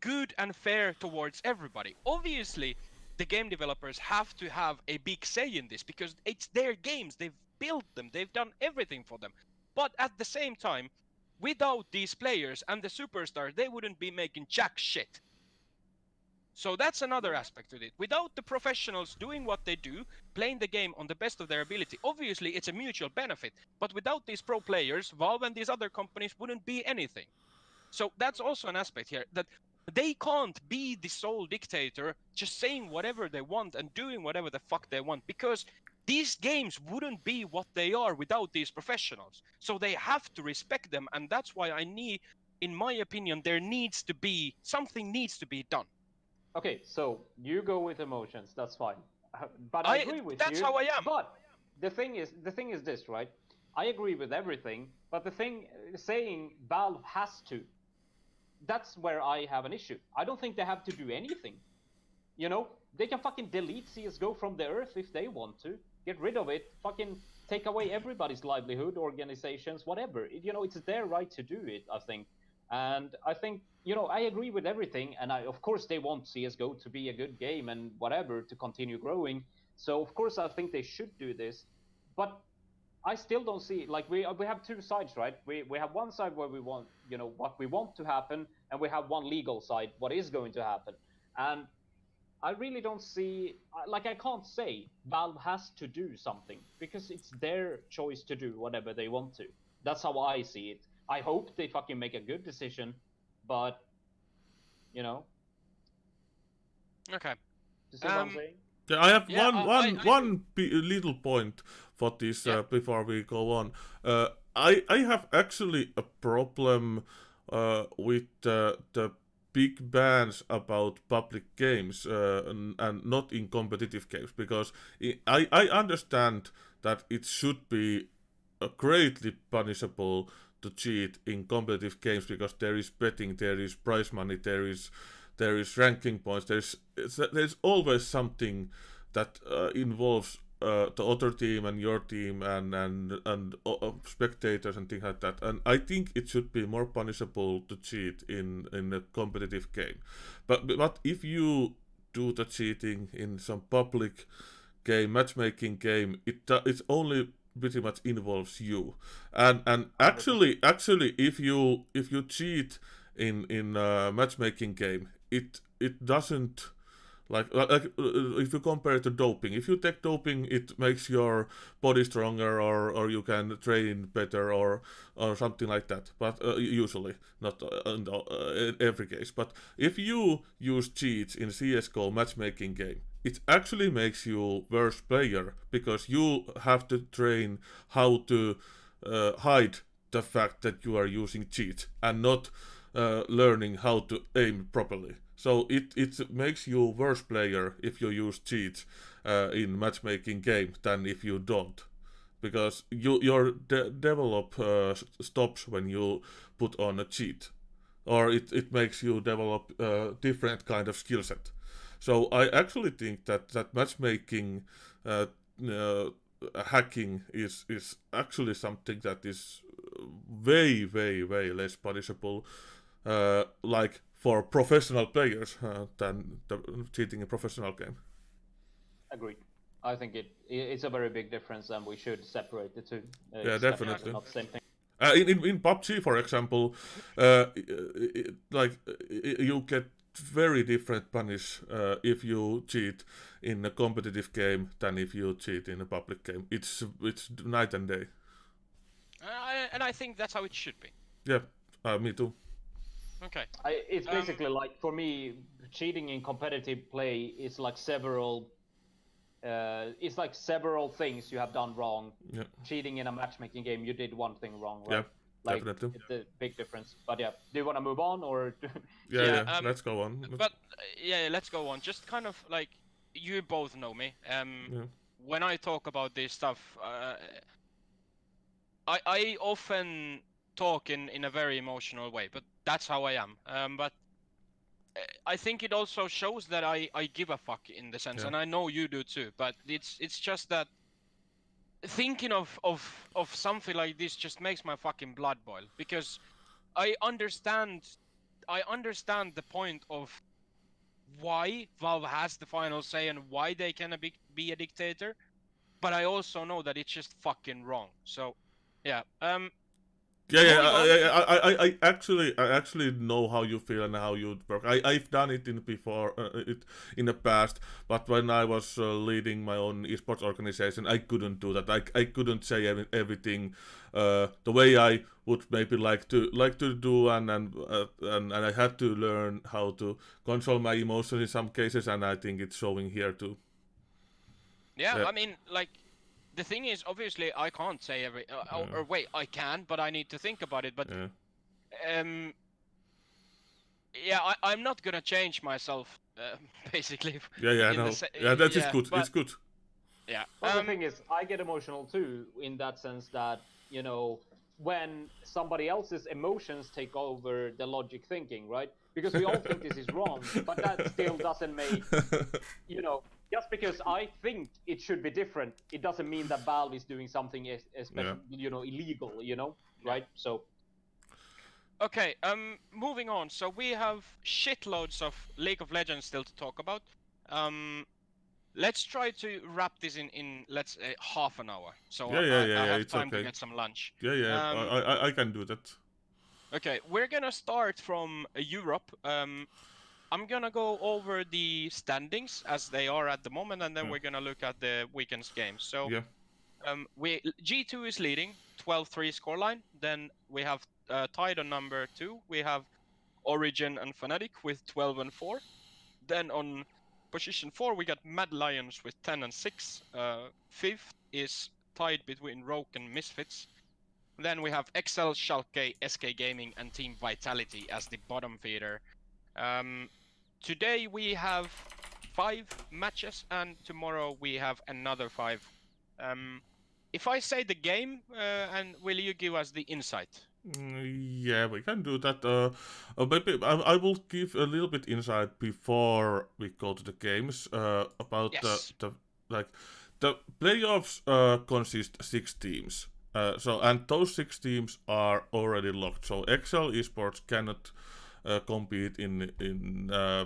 good and fair towards everybody. Obviously, the game developers have to have a big say in this because it's their games. They've built them. They've done everything for them. But at the same time, without these players and the superstars, they wouldn't be making jack shit. So that's another aspect to it. Without the professionals doing what they do, playing the game on the best of their ability, obviously it's a mutual benefit. But without these pro players, Valve and these other companies wouldn't be anything. So that's also an aspect here, that they can't be the sole dictator just saying whatever they want and doing whatever the fuck they want, because these games wouldn't be what they are without these professionals. So they have to respect them, and that's why in my opinion, something needs to be done. Okay, so you go with emotions. That's fine. But I agree with you. That's how I am. But the thing is this, right? I agree with everything, but the thing saying Valve has to, that's where I have an issue. I don't think they have to do anything. You know, they can fucking delete CS:GO from the earth if they want to. Get rid of it. Fucking take away everybody's livelihood, organizations, whatever. You know, it's their right to do it, I think. And I think, you know, I agree with everything. And of course, they want CS:GO to be a good game and whatever, to continue growing. So, of course, I think they should do this. But I still don't see, like, we have two sides, right? We have one side where we want, you know, what we want to happen, and we have one legal side, what is going to happen. And I really don't see, like, I can't say Valve has to do something, because it's their choice to do whatever they want to. That's how I see it. I hope they fucking make a good decision, but, you know. Okay. You see what I'm saying? Yeah, I have I one little point for this before we go on. I have actually a problem with the big bans about public games and not in competitive games, because I understand that it should be greatly punishable to cheat in competitive games, because there is betting, there is prize money, there is ranking points, there's always something that involves the other team and your team and spectators and things like that. And I think it should be more punishable to cheat in a competitive game. But if you do the cheating in some public game, matchmaking game, it's only pretty much involves you. And actually if you cheat in a matchmaking game, it doesn't, like if you compare it to doping. If you take doping, it makes your body stronger, or you can train better, or something like that. But usually, not in every case. But if you use cheats in CS:GO matchmaking game, it actually makes you worse player, because you have to train how to hide the fact that you are using cheats and not learning how to aim properly. So it makes you worse player if you use cheats in matchmaking game than if you don't, because your develop stops when you put on a cheat, or it makes you develop different kind of skill set. So I actually think that matchmaking hacking is actually something that is way less punishable, like for professional players than cheating in a professional game. Agreed. I think it's a very big difference, and we should separate the two. Yeah, It's definitely. not the same thing. In PUBG, for example, like you get very different punish if you cheat in a competitive game than if you cheat in a public game. It's night and day. and I think that's how it should be. Yeah, me too. Okay. It's basically like, for me, cheating in competitive play is like several. It's like several things you have done wrong. Yeah, Cheating in a matchmaking game, you did one thing wrong, yeah, right? Like, definitely. it's a big difference. But yeah, do you want to move on or? Yeah, Yeah, yeah. Let's go on. But yeah, let's go on. Just kind of like, you both know me. Yeah. When I talk about this stuff, I often talk in a very emotional way, but that's how I am. But I think it also shows that I give a fuck in the sense, Yeah. and I know you do too. But it's just that thinking of something like this just makes my fucking blood boil, because I understand the point of why Valve has the final say and why they can be a dictator, but I also know that it's just fucking wrong. So, yeah. Yeah, yeah. Moving on. I actually know how you feel and how you work. I've done it in the past, but when I was leading my own esports organization, I couldn't do that. I couldn't say everything the way I would maybe like to do, and I had to learn how to control my emotions in some cases, and I think it's showing here too. Yeah, Yeah. I mean, like, the thing is, obviously, I can't say or wait, I can, but I need to think about it. But Yeah. um, yeah, I'm not gonna change myself, basically. Yeah, yeah, I In the know. Yeah, that is yeah, good. but It's good. yeah. Well, the thing is, I get emotional too, in that sense that, when somebody else's emotions take over the logic thinking, right? Because we all think this is wrong, but that still doesn't make, just because I think it should be different, it doesn't mean that Valve is doing something especially, illegal, right? So, Okay, moving on. So we have shitloads of League of Legends still to talk about. Let's try to wrap this in let's say half an hour, so Yeah, yeah, yeah, I yeah. have It's time to okay. get some lunch. Yeah, yeah. I can do that. Okay, we're gonna start from Europe. I'm gonna go over the standings as they are at the moment, and then Yeah. we're gonna look at the weekend's games. So, Yeah. G2 is leading 12-3 scoreline. Then we have tied on number 2. We have Origin and Fnatic with 12 and 4. Then on position 4 we got Mad Lions with 10 and 6. Fifth is tied between Rogue and Misfits. Then we have XL, Schalke, SK Gaming, and Team Vitality as the bottom feeder. Today we have 5 matches, and tomorrow we have another 5. If I say the game, and will you give us the insight? Yeah, we can do that. Maybe I will give a little bit insight before we go to the games. About Yes. the playoffs consist 6 teams. And those 6 teams are already locked. So XL Esports cannot compete in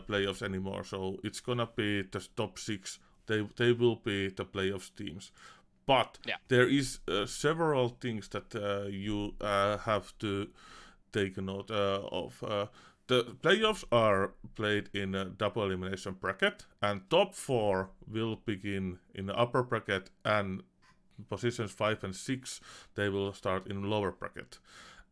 playoffs anymore. So it's gonna be the top 6. They will be the playoffs teams. But Yeah. there is several things that you have to take note of. The playoffs are played in a double elimination bracket, and top 4 will begin in the upper bracket, and positions 5 and 6 they will start in lower bracket.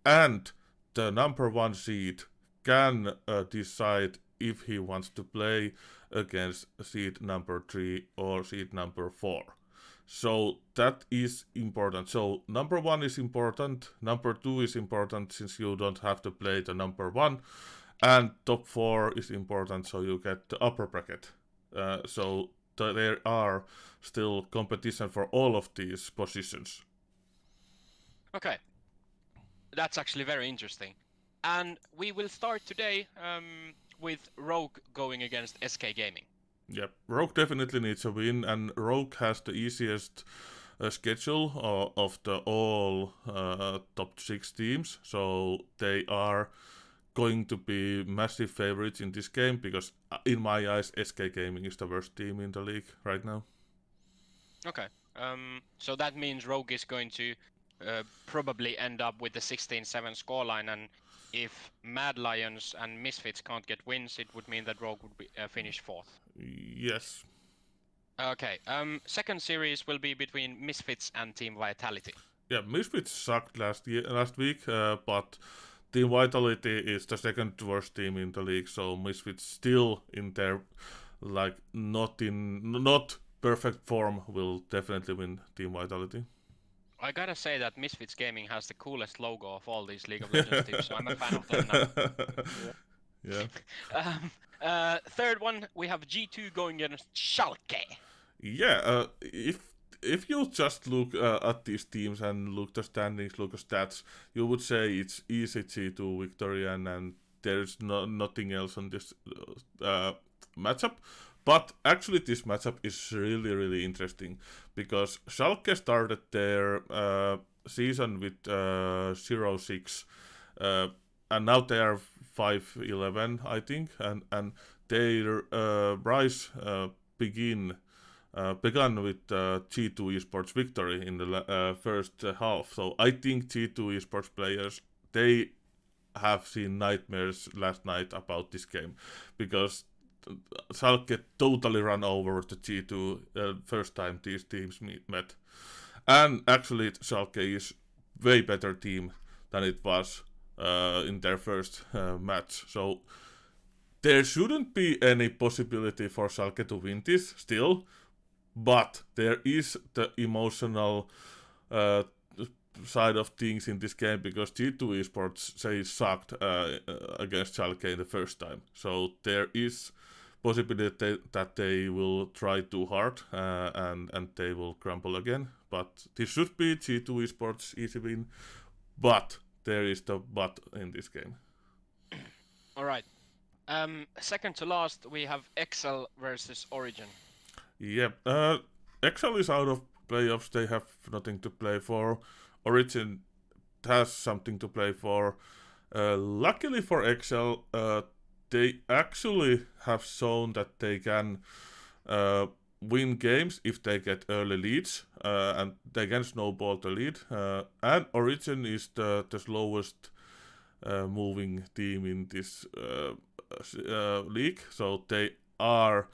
And the number 1 seed can decide if he wants to play against seed number 3 or seed number 4. So that is important. So number 1 is important, number 2 is important since you don't have to play the number 1, and top 4 is important so you get the upper bracket. So there are still competition for all of these positions. Okay. That's actually very interesting. And we will start today with Rogue going against SK Gaming. Yep, Rogue definitely needs a win, and Rogue has the easiest schedule of the all top 6 teams, so they are going to be massive favorites in this game because, in my eyes, SK Gaming is the worst team in the league right now. Okay. So that means Rogue is going to probably end up with the 16-7 scoreline, and if Mad Lions and Misfits can't get wins, it would mean that Rogue would be finish 4th. Yes. Okay. Second series will be between Misfits and Team Vitality. Yeah, Misfits sucked last week, but Team Vitality is the second worst team in the league, so Misfits still in their like not perfect form will definitely win Team Vitality. I gotta say that Misfits Gaming has the coolest logo of all these League of Legends teams, so I'm a fan of them now. Yeah. Third one, we have G2 going against Schalke. Yeah, if you just look at these teams and look the standings, look at stats, you would say it's easy G2 victory and there's nothing else on this matchup. But actually, this matchup is really interesting because Schalke started their season with 0-6, and now they are 5-11, I think, and their rise began with G2 Esports victory in the first half. So I think G2 Esports players, they have seen nightmares last night about this game because Schalke totally ran over the G2 first time these teams met. And actually, Schalke is way better team than it was in their first match. So there shouldn't be any possibility for Schalke to win this still, but there is the emotional uh, side of things in this game because G2 Esports say sucked against Schalke in the first time. So there is possibility that they will try too hard and they will crumble again. But this should be G2 Esports easy win. But there is the but in this game. All right. Second to last, we have Excel versus Origin. Yep. Excel is out of playoffs. They have nothing to play for. Origin has something to play for. Luckily for Excel, they actually have shown that they can win games if they get early leads, and they can snowball the lead. And Origin is the slowest moving team in this league, so they are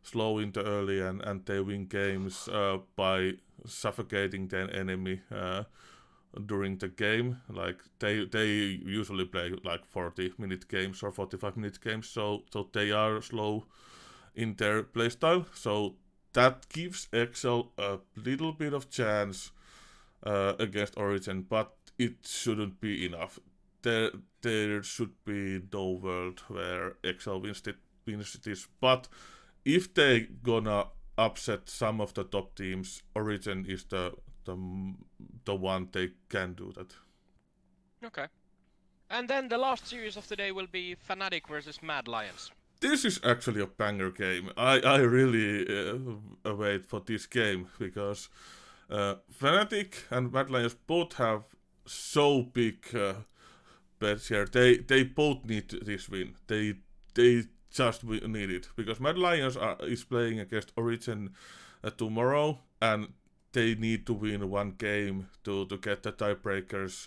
slow in the early and they win games by suffocating their enemy during the game. Like they usually play like 40-minute games or 45-minute games, so they are slow in their playstyle. So that gives Excel a little bit of chance against Origin, but it shouldn't be enough. There should be no world where Excel wins this. But if they gonna upset some of the top teams, Origin is the one they can do that. Okay. And then the last series of the day will be Fnatic versus Mad Lions. This is actually a banger game. I really wait for this game because Fnatic and Mad Lions both have so big bets here. They both need this win. They just need it because Mad Lions is playing against Origin tomorrow, and they need to win one game to get the tiebreakers.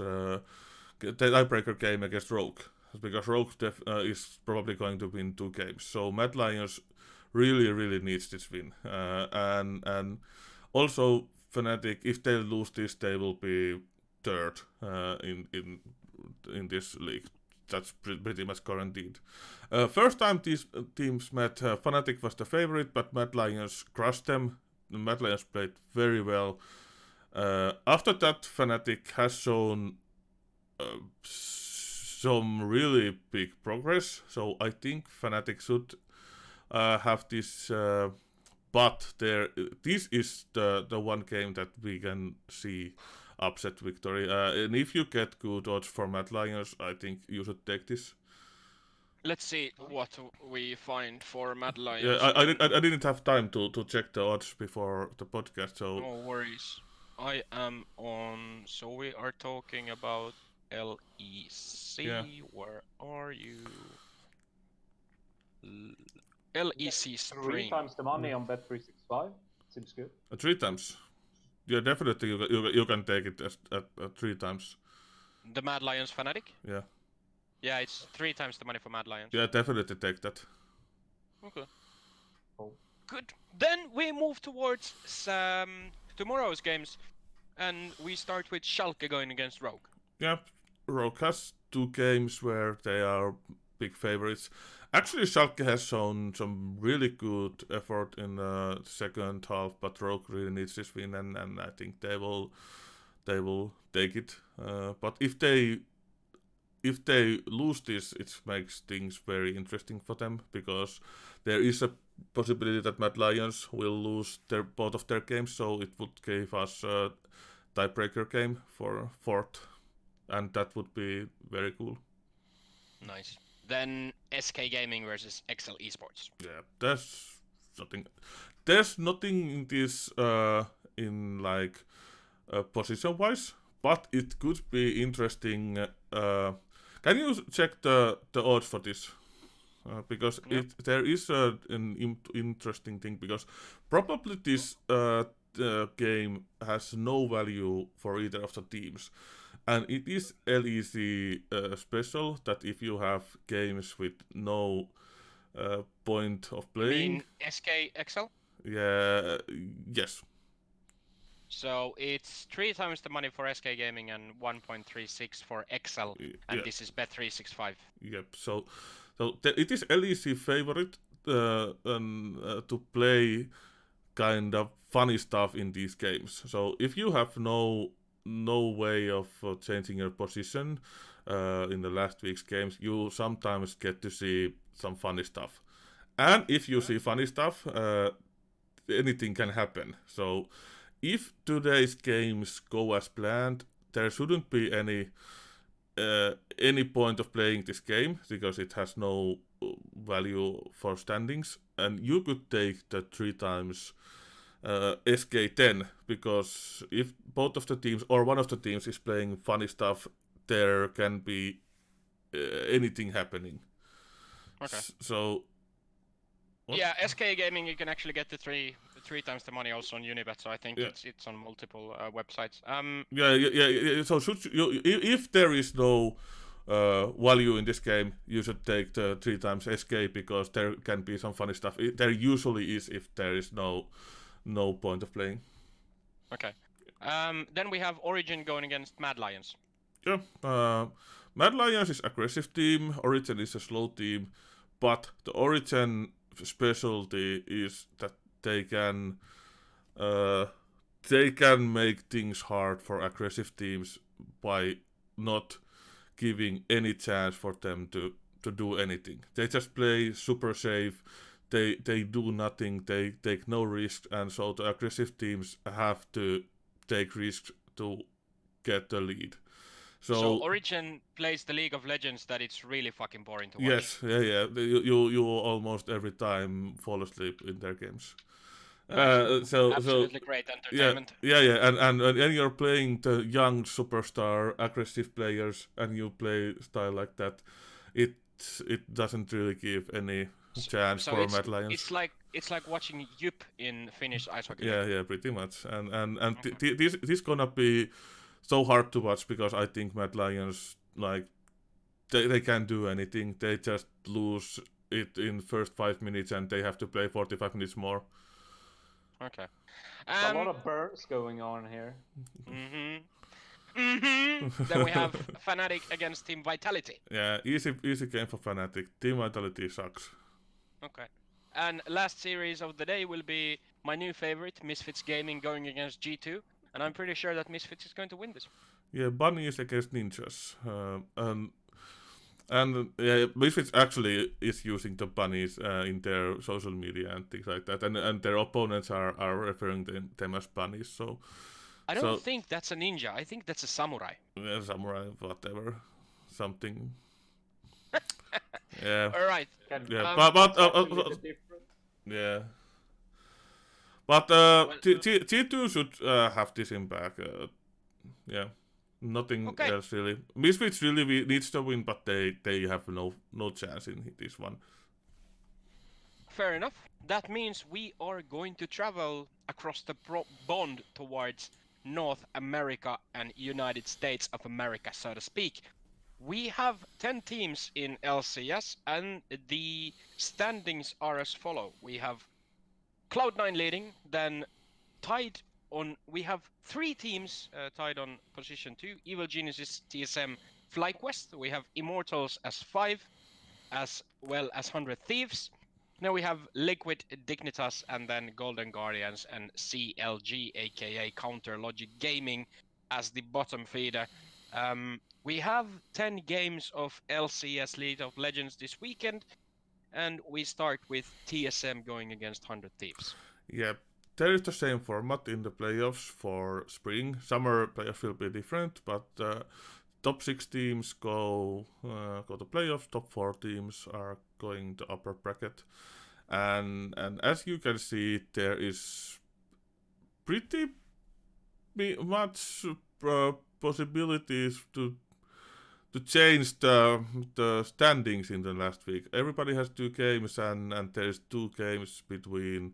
The tiebreaker game against Rogue, because Rogue is probably going to win 2 games. So Mad Lions really needs this win, and also Fnatic, if they lose this, they will be third in this league. That's pretty much guaranteed. First time these teams met, Fnatic was the favorite, but Mad Lions crushed them. The Mad Lions played very well. After that, Fnatic has shown some really big progress, so I think Fnatic should have this. But this is the one game that we can see upset victory. And if you get good odds for Mad Lions, I think you should take this. Let's see what we find for Mad Lions. Yeah, I didn't have time to check the odds before the podcast, so No worries. I am on. So we are talking about LEC. Yeah. Where are you? LEC 3 Spring. times the money on Bet365. Seems good. 3 times. Yeah, definitely you can take it at 3 times. The Mad Lions Fnatic? Yeah. Yeah, it's 3 times the money for Mad Lions. Yeah, definitely take that. Okay. Cool. Good. Then we move towards tomorrow's games. and we start with Schalke going against Rogue. Yeah, Rogue has 2 games where they are big favorites. Actually, Schalke has shown some really good effort in the second half, but Rogue really needs this win, and I think they will take it. But if they lose this, it makes things very interesting for them, because there is a possibility that Mad Lions will lose both of their games, so it would give us a tiebreaker game for fourth, and that would be very cool. Nice. Then SK Gaming versus XL Esports. Yeah, there's nothing in this in like position wise, but it could be interesting. Can you check the odds for this? Because Yeah. there is an interesting thing, because probably this the game has no value for either of the teams, and it is LEC special that if you have games with no point of You playing, mean SK XL? yeah, yes, So it's 3 times the money for SK Gaming and 1.36 for XL, and yeah, this is Bet365. yep. So it is LEC favorite to play kind of funny stuff in these games. So if you have no way of changing your position in the last week's games, you sometimes get to see some funny stuff. And if you see funny stuff, anything can happen. So if today's games go as planned, there shouldn't be any point of playing this game, because it has no value for standings, and you could take the 3 times SK10, because if both of the teams or one of the teams is playing funny stuff, there can be anything happening. Okay. So what? Yeah, SK Gaming, you can actually get the three times the money also on Unibet, so I think Yeah. it's on multiple websites. Yeah. So should you, if there is no value in this game, you should take the 3 times SK, because there can be some funny stuff. There usually is if there is no point of playing. Okay. Then we have Origin going against Mad Lions. Yeah, Mad Lions is aggressive team. Origin is a slow team, but the Origin specialty is that they can make things hard for aggressive teams by not giving any chance for them to do anything. They just play super safe. They do nothing. They take no risks, and so the aggressive teams have to take risks to get the lead. So Origin plays the League of Legends that it's really fucking boring to watch. Yes, yeah. You almost every time fall asleep in their games. Absolutely great entertainment. Yeah, and you're playing the young superstar aggressive players, and you play style like that. It doesn't really give any chance So for Mad Lions. it's like watching Jupp in Finnish ice hockey. Yeah, pretty much. And this gonna be so hard to watch, because I think Mad Lions, like, they can't do anything. They just lose it in first 5 minutes, and they have to play 45 minutes more. Okay. A lot of burns going on here. Then we have Fnatic against Team Vitality. Yeah, easy game for Fnatic. Team Vitality sucks. Okay. And last series of the day will be my new favorite, Misfits Gaming, going against G2. And I'm pretty sure that Misfits is going to win this. Yeah, Bunnies against Ninjas. And yeah, Misfits actually is using the bunnies in their social media and things like that, and their opponents are referring them as bunnies. So I don't think that's a ninja. I think that's a samurai. Yeah, samurai, whatever, something. Yeah. All right. Yeah, yeah. But G2 should have this in back. Yeah. Nothing else really. Misfits really needs to win, but they have no chance in this one. Fair enough. That means we are going to travel across the bond towards North America and United States of America, so to speak. We have 10 teams in LCS, and the standings are as follow. We have Cloud9 leading, then tied we have 3 teams tied on position 2. Evil Geniuses, TSM, FlyQuest. We have Immortals as 5, as well as 100 Thieves. Now we have Liquid, Dignitas, and then Golden Guardians and CLG, aka Counter Logic Gaming, as the bottom feeder. We have 10 games of LCS League of Legends this weekend, and we start with TSM going against 100 Thieves. Yeah, there is the same format in the playoffs for spring. Summer playoffs will be different, but top 6 teams go to playoffs. Top 4 teams are going to upper bracket, and as you can see, there is pretty much possibilities to change the standings in the last week. Everybody has 2 games, and there is 2 games between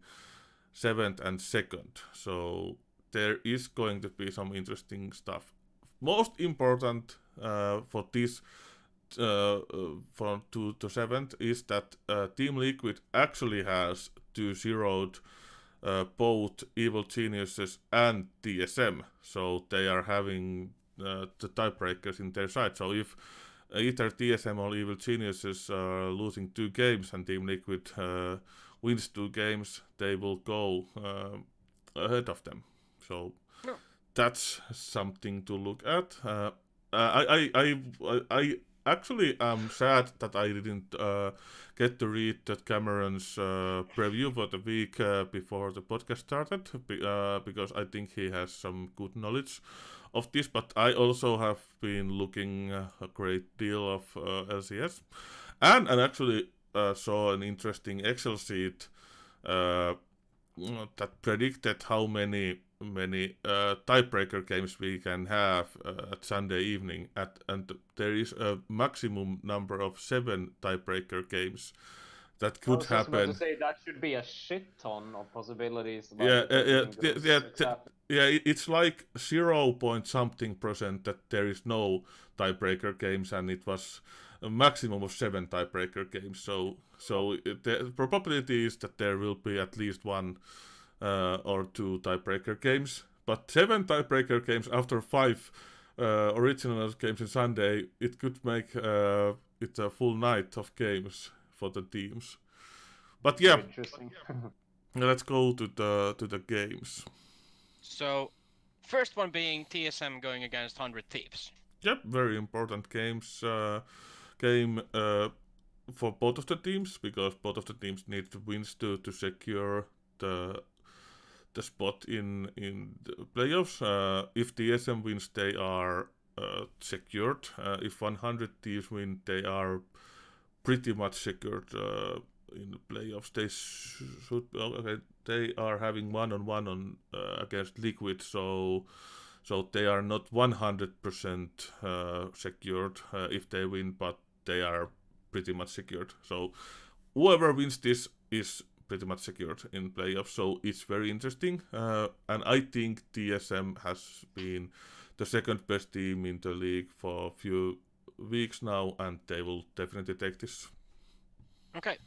7th and 2nd. So there is going to be some interesting stuff. Most important for this from 2 to 7th is that Team Liquid actually has 2-0'd both Evil Geniuses and TSM. So they are having the tiebreakers in their side. So if either TSM or Evil Geniuses are losing 2 games and Team Liquid wins 2 games, they will go ahead of them. So that's something to look at. I actually am sad that I didn't get to read that Cameron's preview for the week before the podcast started, because I think he has some good knowledge of this, but I also have been looking a great deal of LCS, and actually saw an interesting Excel sheet that predicted how many tiebreaker games we can have at Sunday evening, and there is a maximum number of 7 tiebreaker games that could I was just about happen. to say that should be a shit ton of possibilities. Yeah, it's like 0 point something percent that there is no tiebreaker games, and it was a maximum of 7 tiebreaker games. So the probability is that there will be at least 1 or 2 tiebreaker games. But 7 tiebreaker games after 5 original games in Sunday, it could make it a full night of games for the teams. But yeah, Interesting. let's go to the games. So, first one being TSM going against 100 Thieves. Yep, very important game for both of the teams, because both of the teams need wins to secure the spot in the playoffs. If TSM wins, they are secured. If 100 Thieves win, they are pretty much secured in the playoffs. They should. Okay, they are having one-on-one on against Liquid, so they are not 100% secured if they win, but they are pretty much secured. So whoever wins this is pretty much secured in playoffs. So it's very interesting, and I think TSM has been the second best team in the league for a few weeks now, and they will definitely take this. Okay,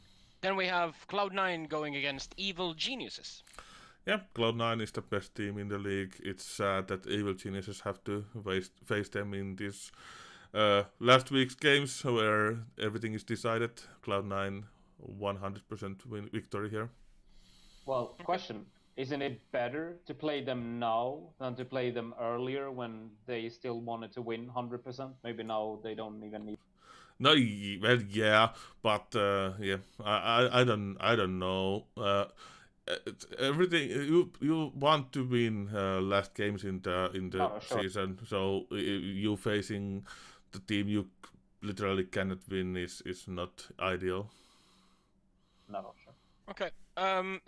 then we have Cloud9 going against Evil Geniuses. Yeah, Cloud9 is the best team in the league. It's sad that Evil Geniuses have to face them in this last week's games where everything is decided. Cloud9 100% victory here. Well, question. Isn't it better to play them now than to play them earlier when they still wanted to win 100%? Maybe now they don't even need. No, well, yeah, but yeah, I don't know. Everything you want to win last games in the Sure. season, so you facing the team you literally cannot win is not ideal. No, sure. Okay,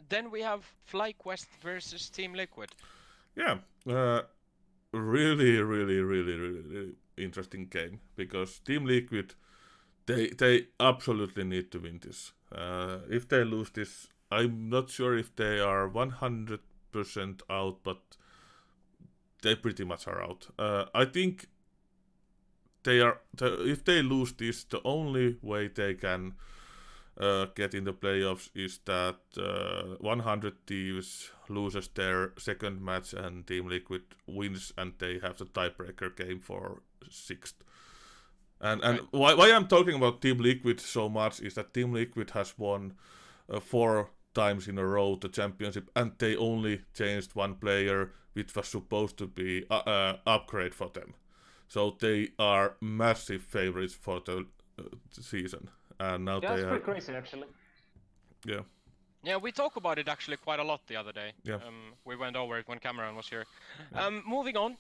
then we have FlyQuest versus Team Liquid. Yeah, really interesting game, because Team Liquid, they absolutely need to win this. If they lose this, I'm not sure if they are 100% out, but they pretty much are out. I think they are. If they lose this, the only way they can get in the playoffs is that 100 Thieves loses their second match and Team Liquid wins, and they have the tiebreaker game for 6th. And Right. why I'm talking about Team Liquid so much is that Team Liquid has won 4 times in a row the championship, and they only changed one player, which was supposed to be upgrade for them. So they are massive favorites for the season, and now Yeah, they it's are. pretty crazy actually. Yeah, Yeah, we talked about it actually quite a lot the other day. Yeah. We went over it when Cameron was here. Moving on,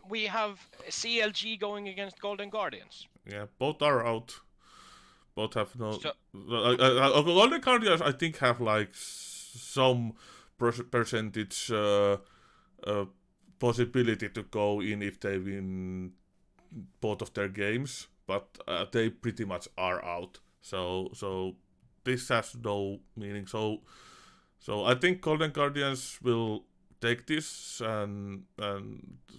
we have CLG going against Golden Guardians. yeah, both are out. Both have no. So- Golden Guardians, I think, have like some percentage possibility to go in if they win both of their games, but they pretty much are out. So this has no meaning. So I think Golden Guardians will take this and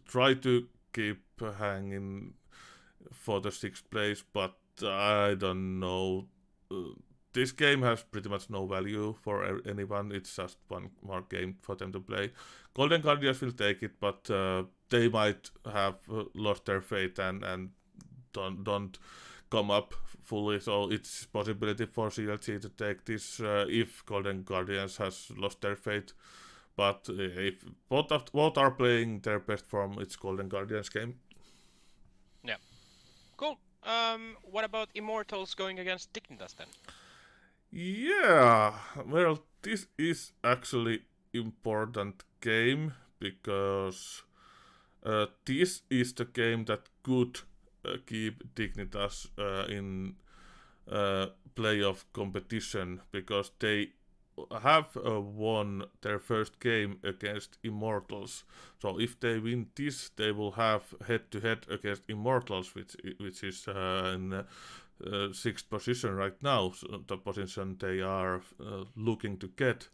try to keep hanging for the 6th place, but I don't know. This game has pretty much no value for anyone. It's just one more game for them to play. Golden Guardians will take it, but they might have lost their faith and don't come up fully. So it's possibility for CLG to take this if Golden Guardians has lost their faith. But if both are playing their best form, it's Golden Guardians game. Cool. What about Immortals going against Dignitas then? Yeah, well, this is actually important game because this is the game that could keep Dignitas in playoff competition, because they have won their first game against Immortals. So if they win this, they will have head-to-head against Immortals, which is in 6th position right now, so the position they are looking to get.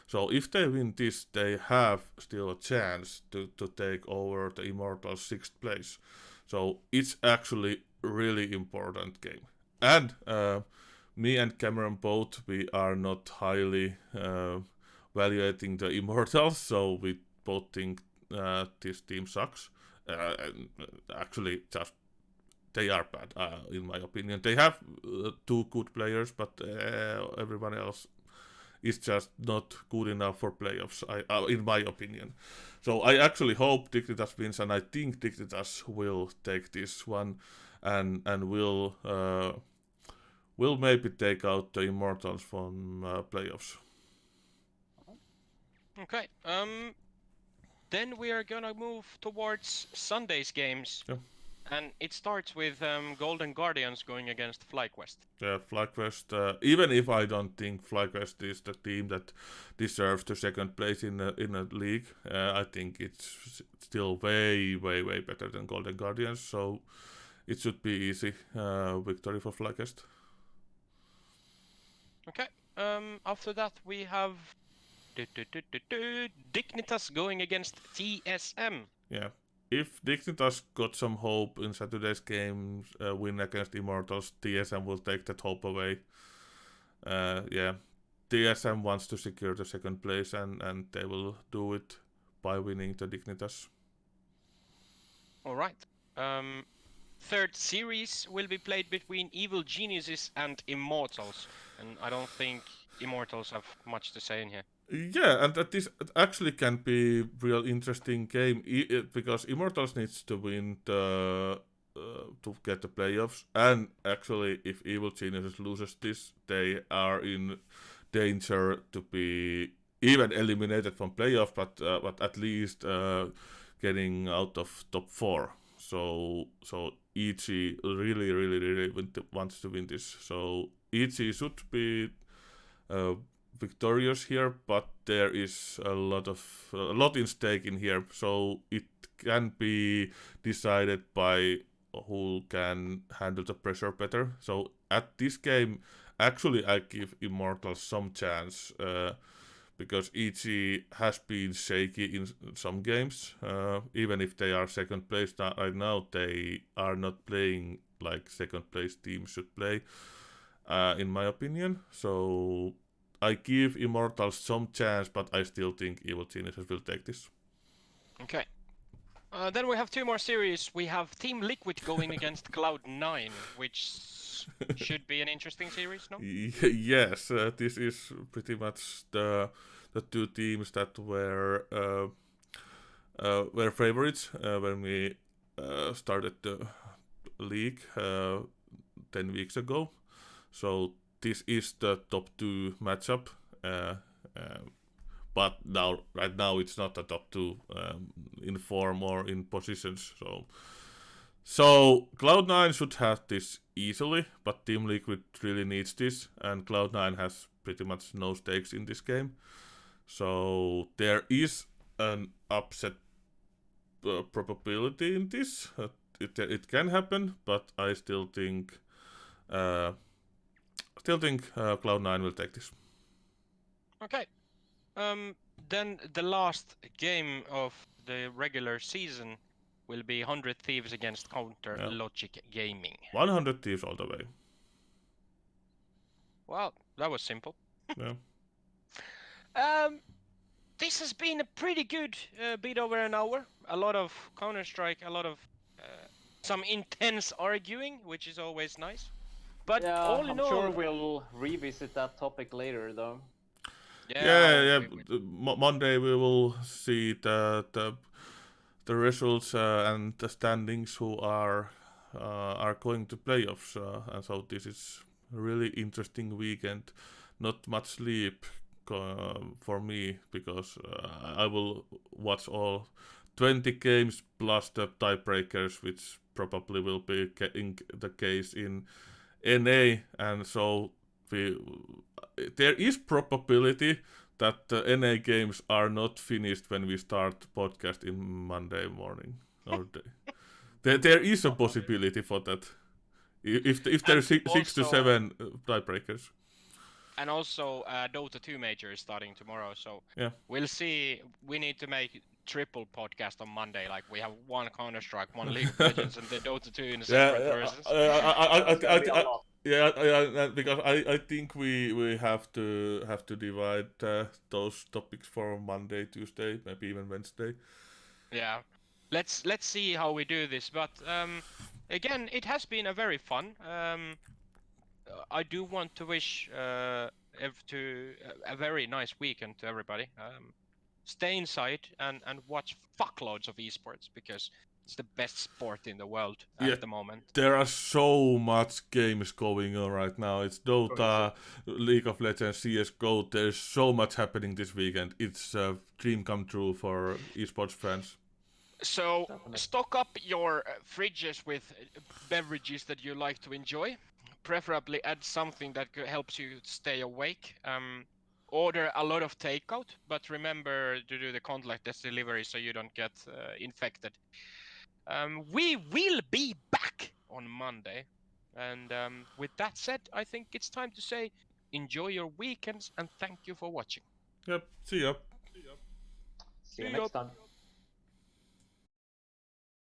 So if they win this, they have still a chance to take over the Immortals 6th place. So it's actually really important game. And me and Cameron both, we are not highly evaluating the Immortals, so we both think this team sucks. Actually, just they are bad, in my opinion. They have 2 good players, but everyone else is just not good enough for playoffs, in my opinion. So I actually hope Dignitas wins, and I think Dignitas will take this one and will maybe take out the Immortals from playoffs. Okay. Then we are gonna move towards Sunday's games. Yeah. And it starts with Golden Guardians going against FlyQuest. Yeah, FlyQuest. Even if I don't think FlyQuest is the team that deserves the 2nd place in a league, I think it's still way better than Golden Guardians. So it should be easy victory for FlyQuest. Okay. After that we have Dignitas going against TSM. Yeah. If Dignitas got some hope in Saturday's game, win against Immortals, TSM will take that hope away. Yeah, TSM wants to secure the 2nd place, and they will do it by winning the Dignitas. All right. 3rd series will be played between Evil Geniuses and Immortals, and I don't think Immortals have much to say in here. Yeah, and that this actually can be real interesting game because Immortals needs to win to get the playoffs, and actually if Evil Geniuses loses this, they are in danger to be even eliminated from playoff, but at least getting out of top 4. So EG really wants to win this. So EG should be victorious here, but there is a lot in stake in here, so it can be decided by who can handle the pressure better. So at this game, actually I give Immortals some chance, because EG has been shaky in some games. Even if they are 2nd place right now, they are not playing like 2nd place teams should play. in my opinion. So I give Immortals some chance, but I still think Evil Geniuses will take this. Okay. Then we have two more series. We have Team Liquid going against Cloud9, which should be an interesting series, no? Yes, this is pretty much the two teams that were favorites when we started the league 10 weeks ago. So this is the top 2 matchup. But right now, it's not a top 2 in form or in positions. So Cloud9 should have this easily, but Team Liquid really needs this, and Cloud9 has pretty much no stakes in this game. So there is an upset probability in this. It can happen, but I still think Cloud9 will take this. Okay. Then the last game of the regular season will be 100 Thieves against Counter Logic Gaming. 100 Thieves all the way. Well, that was simple. Yeah. This has been a pretty good bit over an hour. A lot of Counter-Strike, a lot of some intense arguing, which is always nice. But Yeah, all in I'm all, sure we'll revisit that topic later, though. Yeah. Monday we will see the results and the standings who are going to playoffs, and so this is a really interesting weekend. Not much sleep for me because I will watch all 20 games plus the tiebreakers, which probably will be the case in NA, and so there is probability that the NA games are not finished when we start podcast in Monday morning or day. There is a possibility for that. If there's 6 to 7 tiebreakers. And also Dota 2 Major is starting tomorrow, so yeah, we'll see. We need to make triple podcast on Monday. Like we have one Counter-Strike, one League of Legends, and the Dota 2 in separate versions. Because I think we have to divide those topics for Monday, Tuesday, maybe even Wednesday. Yeah, let's see how we do this. But again, it has been a very fun. I do want to wish a very nice weekend to everybody. Stay inside and watch fuckloads of esports because it's the best sport in the world at the moment. There are so much games going on right now. It's Dota, League of Legends, CSGO. There's so much happening this weekend. It's a dream come true for esports fans. So stock up your fridges with beverages that you like to enjoy. Preferably add something that helps you stay awake. Order a lot of takeout, but remember to do the contactless delivery so you don't get infected. We will be back on Monday. And with that said, I think it's time to say enjoy your weekends and thank you for watching. Yep, see ya. See you next time.